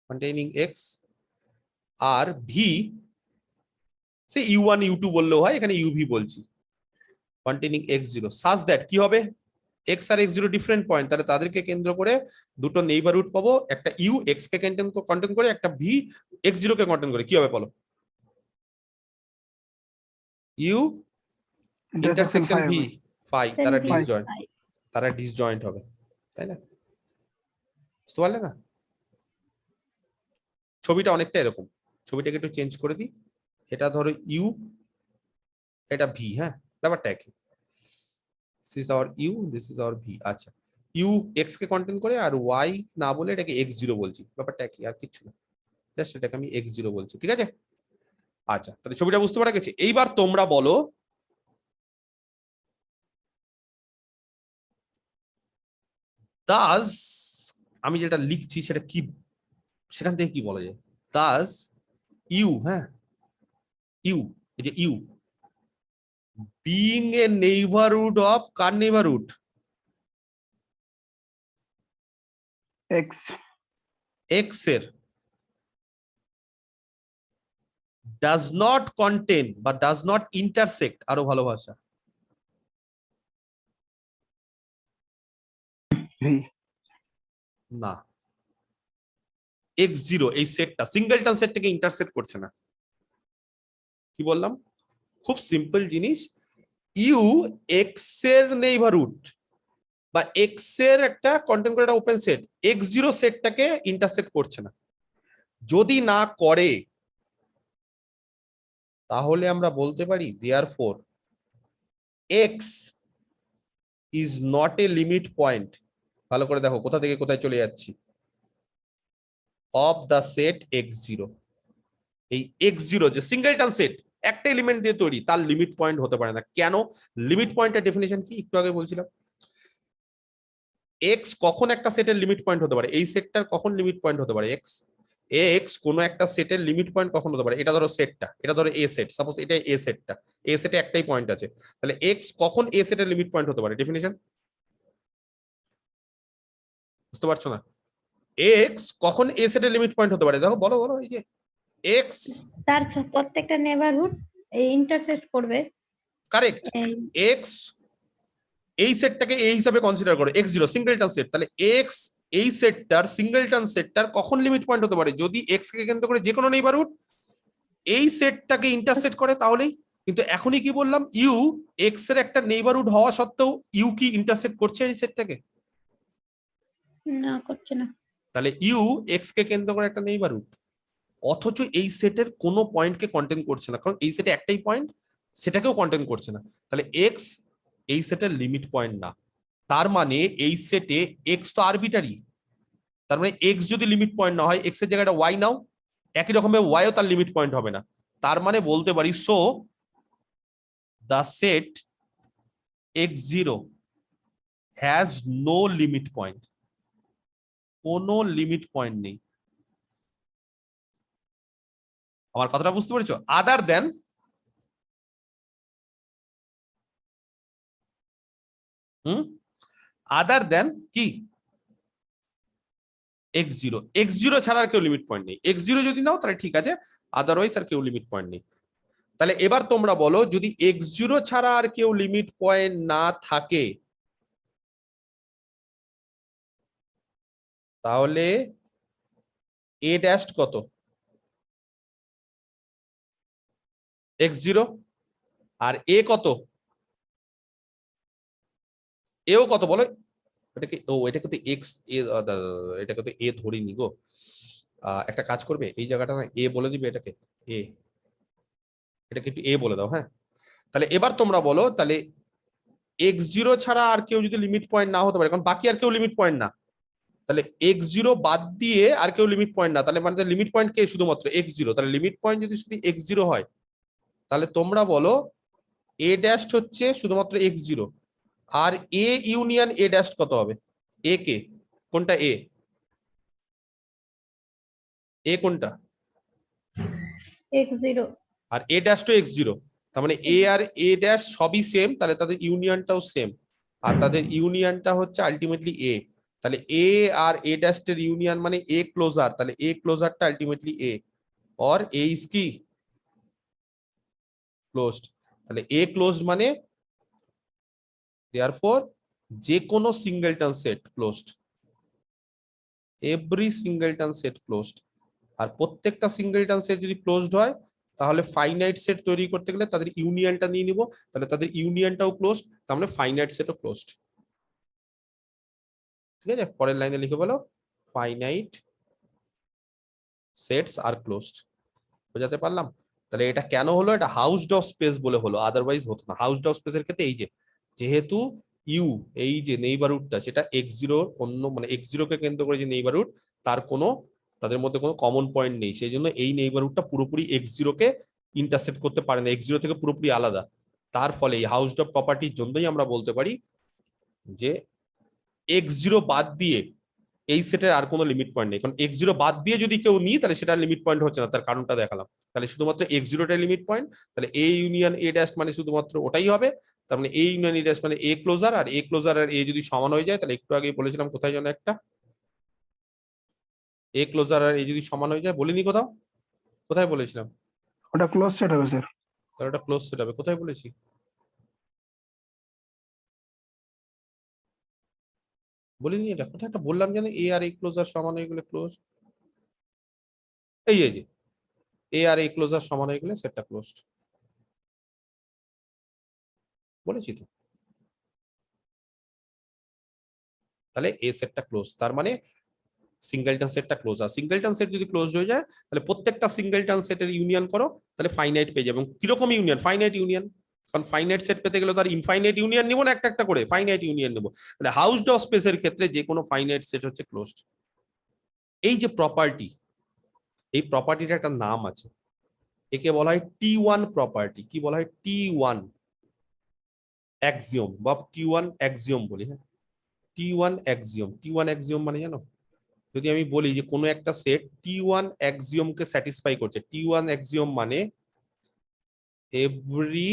কন্টেইনিং এক্স, আর ভি সে u1 u2 বললেও হয়, এখানে ইউভি বলছি, কন্টেইনিং x0 সাচ দ্যাট কি হবে? x আর x0 ডিফারেন্ট পয়েন্ট, তাহলে তাদেরকে কেন্দ্র করে দুটো নেইবারহুড পাবো, একটা ইউ এক্স কে কন্টেন করে, একটা ভি x0 কে কন্টেন করে, কি হবে বলো? ইউ ইন্টারসেকশন ভি ফাই, তারা ডিসজয়েন্ট, তারা ডিসজয়েন্ট হবে, তাই না? বুঝতে পারলে না? ছবিটা অনেকটা এরকম, ছবিটাকে একটু চেঞ্জ করে দিই, এটা ধরো ইউ, এটা ভি, হ্যাঁ ব্যাপারটা একই, this is our u, this is our v। আচ্ছা u x কে কন্টেন করে, আর y না বলে এটাকে x0 বলছি, ব্যাপারটা একই, আর কিছু না, জাস্ট এটাকে আমি x0 বলছি, ঠিক আছে? আচ্ছা তাহলে ছবিটা বুঝতে পারা গেছে। এইবার তোমরা বলো দাস, আমি যেটা লিখছি সেটা কি, সেখান থেকে কি বলা যায়? দাস ইউ, হ্যাঁ ইউ, এই যে U, being a neighbourhood of কার নেইবারহুড? এক্স এক্স এর ডাজ নট কন্টেন বা ডাজ নট ইন্টারসেক্ট, আরো ভালো ভাষা, ভি না, x0 এই সেটটা সিঙ্গেলটন সেট থেকে ইন্টারসেক্ট করছে না। কি বললাম? খুব সিম্পল জিনিস, ইউ এক্স এর নেইবারহুড বা এক্স এর একটা কন্টেন করে একটা ওপেন সেট x0 সেটটাকে ইন্টারসেক্ট করছে না। যদি না করে তাহলে আমরা বলতে পারি therefore x is not a limit point. ভালো করে দেখো কোথা থেকে কোথায় চলে যাচ্ছি, অফ দ্য সেট x0। এই x0 যে সিঙ্গেলটন সেট একটা এলিমেন্ট দিয়ে তৈরি, তার লিমিট পয়েন্ট হতে পারে না। কেন? লিমিট পয়েন্টের ডেফিনিশন কি একটু আগে বলছিলাম। x কখন একটা সেটের লিমিট পয়েন্ট হতে পারে? এই সেটটার কখন লিমিট পয়েন্ট হতে পারে? x কোন একটা সেটের লিমিট পয়েন্ট কখন হতে পারে? এটা ধরো সেটটা, এটা ধরো এ সেট, সাপোজ এটা এ সেটটা, এ সেটে একটাই পয়েন্ট আছে, তাহলে x কখন এ সেটের লিমিট পয়েন্ট হতে পারে? ডেফিনিশন বুঝতে পারছো না? x কখন এ সেটের লিমিট পয়েন্ট হতে পারে? দেখো বলো বলো, এই যে x স্যার প্রত্যেকটা নেবারহুড ইন্টারসেক্ট করবে। কারেক্ট, এই x এই সেটটাকে এই হিসাবে কনসিডার করো x0 সিঙ্গেলটন সেট, তাহলে x এই সেটটার সিঙ্গেলটন সেটটার কখন লিমিট পয়েন্ট হতে পারে? যদি x কে কেন্দ্র করে যে কোনো নেইবারহুড এই সেটটাকে ইন্টারসেক্ট করে তাহলেই। কিন্তু এখনই কি বললাম, ইউ এক্স এর একটা নেইবারহুড হওয়া সত্ত্বেও ইউ কি ইন্টারসেক্ট করছে এই সেটটাকে? না, করছে না। তাহলে ইউ এক্স কে কেন্দ্র করে একটা নেইবারহুড, অথচ এই সেটের কোনো পয়েন্টকে কন্টেন করছে না, কারণ এই সেটে একটাই পয়েন্ট, সেটাকেও কন্টেন করছে না। তাহলে এক্স এই সেটের লিমিট পয়েন্ট না। তার মানে এই সেটে এক্স তো আরবিটারি, তার মানে এক্স যদি লিমিট পয়েন্ট না হয়, এক্স এর জায়গাটা ওয়াই নাও, একই রকম ওয়াইও তার লিমিট পয়েন্ট হবে না। তার মানে বলতে পারি so the set x0 has no limit point, কোনো লিমিট পয়েন্ট নেই। আমার কথাটা বুঝতে পেরেছো? আদার দেন আদার দেন কি x0, x0 ছাড়া আর কেউ লিমিট পয়েন্ট নেই। x0 যদি নাও তাহলে ঠিক আছে, আদারওয়াইজ আর কেউ লিমিট পয়েন্ট নেই। তাহলে এবার তোমরা বলো, যদি x0 ছাড়া আর কেউ লিমিট পয়েন্ট না থাকে তাহলে a ড্যাশ কত? x0 আর a কত? এও কত বলো? এটাকে এটাকে তো এক্স এ, এটাকে তো এ ধরিনি গো। একটা কাজ করবে, এই জায়গাটা না এ বলে দিবে, এটাকে এ, এটাকে একটু এ বলে দাও। হ্যাঁ, তাহলে এবার তোমরা বলো, তাহলে x0 ছাড়া আর কেউ যদি লিমিট পয়েন্ট না হতে পারে, কারণ বাকি আর কেউ লিমিট পয়েন্ট না, তাহলে x0 বাদ দিয়ে আর কেউ লিমিট পয়েন্ট না, তাহলে মানে লিমিট পয়েন্ট কে? শুধুমাত্র x0। তাহলে লিমিট পয়েন্ট যদি শুধু x0 হয়, তাহলে তোমরা বলো a ড্যাশ হচ্ছে শুধুমাত্র x0, আর a ইউনিয়ন a ড্যাশ কত হবে? a কে কোনটা? a কোনটা? x0 আর a ড্যাশ টু x0, তার মানে a আর a ড্যাশ সবই সেম, তাহলে তাদের ইউনিয়নটাও সেম, আর তাদের ইউনিয়নটা হচ্ছে আলটিমেটলি a। তাহলে a আর a ড্যাশ এর ইউনিয়ন মানে a ক্লোজার, তাহলে a ক্লোজারটা আলটিমেটলি a, और a ইজ কি? ক্লোজড। তাহলে a ক্লোজড মানে দেয়ারফর যে কোনো singleton set closed, every singleton set closed. আর প্রত্যেকটা সিঙ্গেলটন সেট যদি ক্লোজড হয়, তাহলে ফাইনাইট সেট তৈরি করতে গেলে তাদের ইউনিয়নটা নিয়ে নিব, তাহলে তাদের ইউনিয়নটাও ক্লোজড, তার মানে ফাইনাইট সেটও ক্লোজড। ঠিক আছে, পরের লাইনে লিখে বলো ফাইনাইট সেটস আর ক্লোজড। বোঝাতে পারলাম? তাহলে এটা কেন হলো? এটা হাউসড অফ স্পেস বলে হলো, আদারওয়াইজ হতো না। হাউসড অফ স্পেসের ক্ষেত্রে এই যে যেহেতু ইউ এই যে নেইবারহুডটা সেটা x0 অন্য মানে x0 কে কেন্দ্র করে যে নেইবারহুড, তার কোনো তাদের মধ্যে কোনো কমন পয়েন্ট নেই, সেই জন্য এই নেইবারহুডটা পুরোপুরি x0 কে ইন্টারসেক্ট করতে পারে না, x0 থেকে পুরোপুরি আলাদা। তার ফলে এই হাউসড অফ প্রপার্টির জন্যই আমরা বলতে পারি যে x0 বাদ দিয়ে এই সেটের আর কোনো লিমিট পয়েন্ট নেই, কারণ x0 বাদ দিয়ে যদি কেউ নিই তাহলে সেটা লিমিট পয়েন্ট হচ্ছে না, তার কারণটা দেখালাম। তাহলে শুধুমাত্র x0টাই লিমিট পয়েন্ট, তাহলে a ইউনিয়ন a ড্যাশ মানে শুধুমাত্র ওটাই হবে। তার মানে a ইউনিয়ন a ড্যাশ মানে a ক্লোজার, আর a ক্লোজার আর a যদি সমান হয়ে যায় তাহলে একটু আগেই বলেছিলাম কোথায় যেন একটা a ক্লোজার আর a যদি সমান হয়ে যায়, বলিনি কোথাও? কোথায় বলেছিলাম? ওটা ক্লোজ সেট হবে স্যার। তাহলে ওটা ক্লোজ সেট হবে, কোথায় বলেছি? বলিনি এটা, কোথায় একটা বললাম যেন a আর a ক্লোজার সমান হয়ে গেলে ক্লোজ, এই যে a আর a ক্লোজার সমান হয়ে গেলে সেটটা ক্লোজড, বলেছি তো। তাহলে a সেটটা ক্লোজ, তার মানে সিঙ্গেলটন সেটটা ক্লোজ। আর সিঙ্গেলটন সেট যদি ক্লোজ হয়ে যায় তাহলে প্রত্যেকটা সিঙ্গেলটন সেটের ইউনিয়ন করো, তাহলে ফাইনাইট পেয়ে যাবে। এবং কিরকম ইউনিয়ন? ফাইনাইট ইউনিয়ন, কারণ ফাইনাইট সেট পেতে গেলে তার ইনফাইনাইট ইউনিয়ন নিব না, একটা একটা করে ফাইনাইট ইউনিয়ন নেব। তাহলে হাউস ডফ স্পেসের ক্ষেত্রে যে কোনো ফাইনাইট সেট হচ্ছে ক্লোজড। এই যে প্রপার্টি, এই প্রপার্টিটার একটা নাম আছে, একে বলা হয় T1 প্রপার্টি। কি বলা হয়? T1 অ্যাক্সিওম বা T1 অ্যাক্সিওম বলি। হ্যাঁ, T1 অ্যাক্সিওম। T1 অ্যাক্সিওম মানে জানো? যদি আমি বলি যে কোনো একটা সেট T1 অ্যাক্সিওমকে স্যাটিসফাই করছে, T1 অ্যাক্সিওম মানে every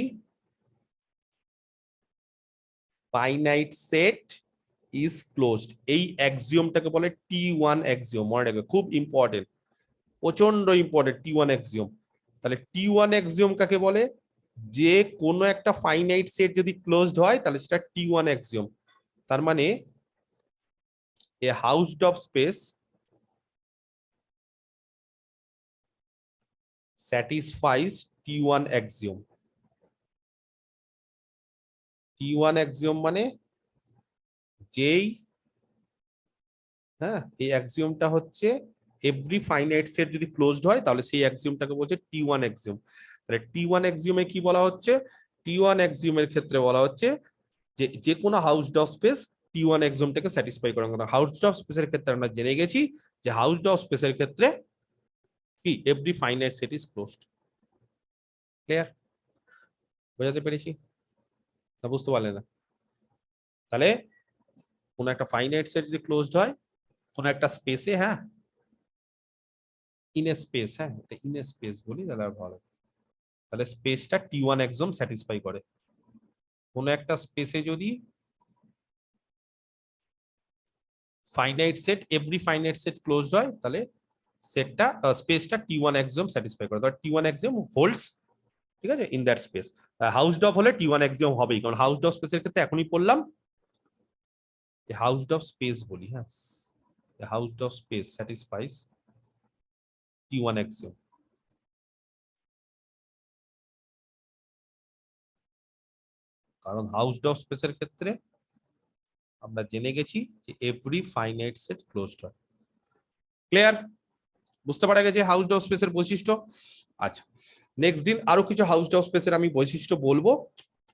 finite set is closed. এই অ্যাক্সিওমটাকে বলে T1 অ্যাক্সিওম। মনে রাখবে, খুব ইম্পর্টেন্ট, প্রচন্ড ইম্পর্টেন্ট T1 অ্যাক্সিওম। তাহলে T1 অ্যাক্সিওম কাকে বলে? যে কোনো একটা ফাইনাইট সেট যদি ক্লোজড হয় তাহলে সেটা T1 অ্যাক্সিওম। তার মানে a Hausdorff space satisfies T1 axiom. T1 axiom মানে যেই, হ্যাঁ, এই অ্যাক্সিওমটা হচ্ছে এভরি ফাইনাইট সেট যদি ক্লোজড হয় তাহলে সেই অ্যাক্সিওমটাকে বলছে T1 অ্যাক্সিওম। তাহলে T1 অ্যাক্সিওমে কি বলা হচ্ছে? T1 অ্যাক্সিওমের ক্ষেত্রে বলা হচ্ছে যে যে কোনো হাউসড অফ স্পেস T1 অ্যাক্সিওমটাকে স্যাটিসফাই করার কথা। হাউসড অফ স্পেসের ক্ষেত্রে আমরা জেনে গেছি যে হাউসড অফ স্পেসের ক্ষেত্রে কি every finite set is closed. Clear? বোঝাতে পেরেছি না বুঝতে পারলে না? তাহলে কোন একটা ফাইনাইট সেট যদি ক্লোজড হয় কোন একটা স্পেসে, হ্যাঁ, ইন এ স্পেস, হ্যাঁ এটা ইন এ স্পেস বলি তাহলে আর ভালো। তাহলে স্পেসটা T1 এক্সিওম স্যাটিসফাই করে। কোন একটা স্পেসে যদি finite set every finite set closed হয় তাহলে সেটটা স্পেসটা T1 এক্সিওম স্যাটিসফাই করে। তাহলে T1 এক্সিওম হোল্ডস, ঠিক আছে, ইন দ্যাট স্পেস। হাউসড অফ হলে T1 এক্সিওম হবেই, কারণ হাউসড অফ স্পেসের ক্ষেত্রে এখনই পড়লাম হাউসড অফ স্পেস বলি। হ্যাঁ, হাউসড অফ স্পেস স্যাটিসফাইস T1 axiom. কারণ হাউসড অফ স্পেসের ক্ষেত্রে আমরা জেনে গেছি যে এভরি ফাইনাইট সেট ক্লোজড হয়। ক্লিয়ার? বুঝতে পারা গেছে হাউসড অফ স্পেসের বৈশিষ্ট্য। আচ্ছা, নেক্সট দিন আরো কিছু হাউসড অফ স্পেসের আমি বৈশিষ্ট্য বলবো,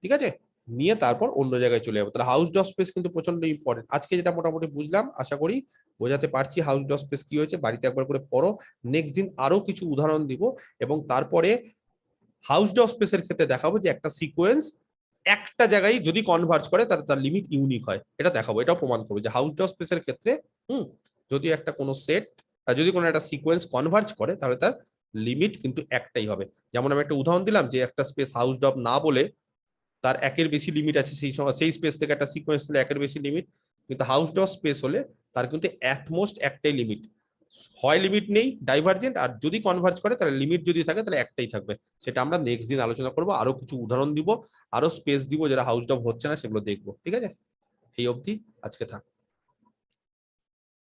ঠিক আছে, নিয়ে তারপর অন্য জায়গায় চলে যাবো। তাহলে হাউসড অফ স্পেস কিন্তু প্রচন্ড ইম্পর্টেন্ট। আজকে যেটা মোটামুটি বুঝলাম, আশা করি বোঝাতে পারছি হাউসড অফ স্পেস কি হয়েছে, বাড়িতে একবার করে পড়ো। নেক্সট দিন আরো কিছু উদাহরণ দিব এবং তারপরে হাউসড অফ স্পেসের ক্ষেত্রে দেখাবো যে একটা সিকোয়েন্স একটা জায়গায় যদি কনভার্জ করে তাহলে তার লিমিট ইউনিক হয়, এটা দেখাবো। এটাও প্রমাণ করবো যে হাউসড অফ স্পেসের ক্ষেত্রে যদি একটা কোনো সেট যদি কোনো একটা সিকোয়েন্স কনভার্জ করে তাহলে তার লিমিট কিন্তু একটাই হবে। যেমন আমি একটা উদাহরণ দিলাম যে একটা স্পেস হাউসড অফ না বলে তার একের বেশি লিমিট আছে, সেই সময় সেই স্পেস থেকে একটা সিকোয়েন্স হলে একের বেশি লিমিট, কিন্তু হাউসড অফ স্পেস হলে তার কিন্তু অ্যাটমোস্ট একটাই লিমিট, হয় লিমিট নেই ডাইভার্জেন্ট, আর যদি কনভার্জ করে তাহলে লিমিট যদি থাকে তাহলে একটাই থাকবে। সেটা আমরা নেক্সট দিন আলোচনা করবো, আরো কিছু উদাহরণ দিব, আরো স্পেস দিব যেটা হাউসড অফ হচ্ছে না সেগুলো দেখবো। ঠিক আছে, এই অবধি আজকে থাক।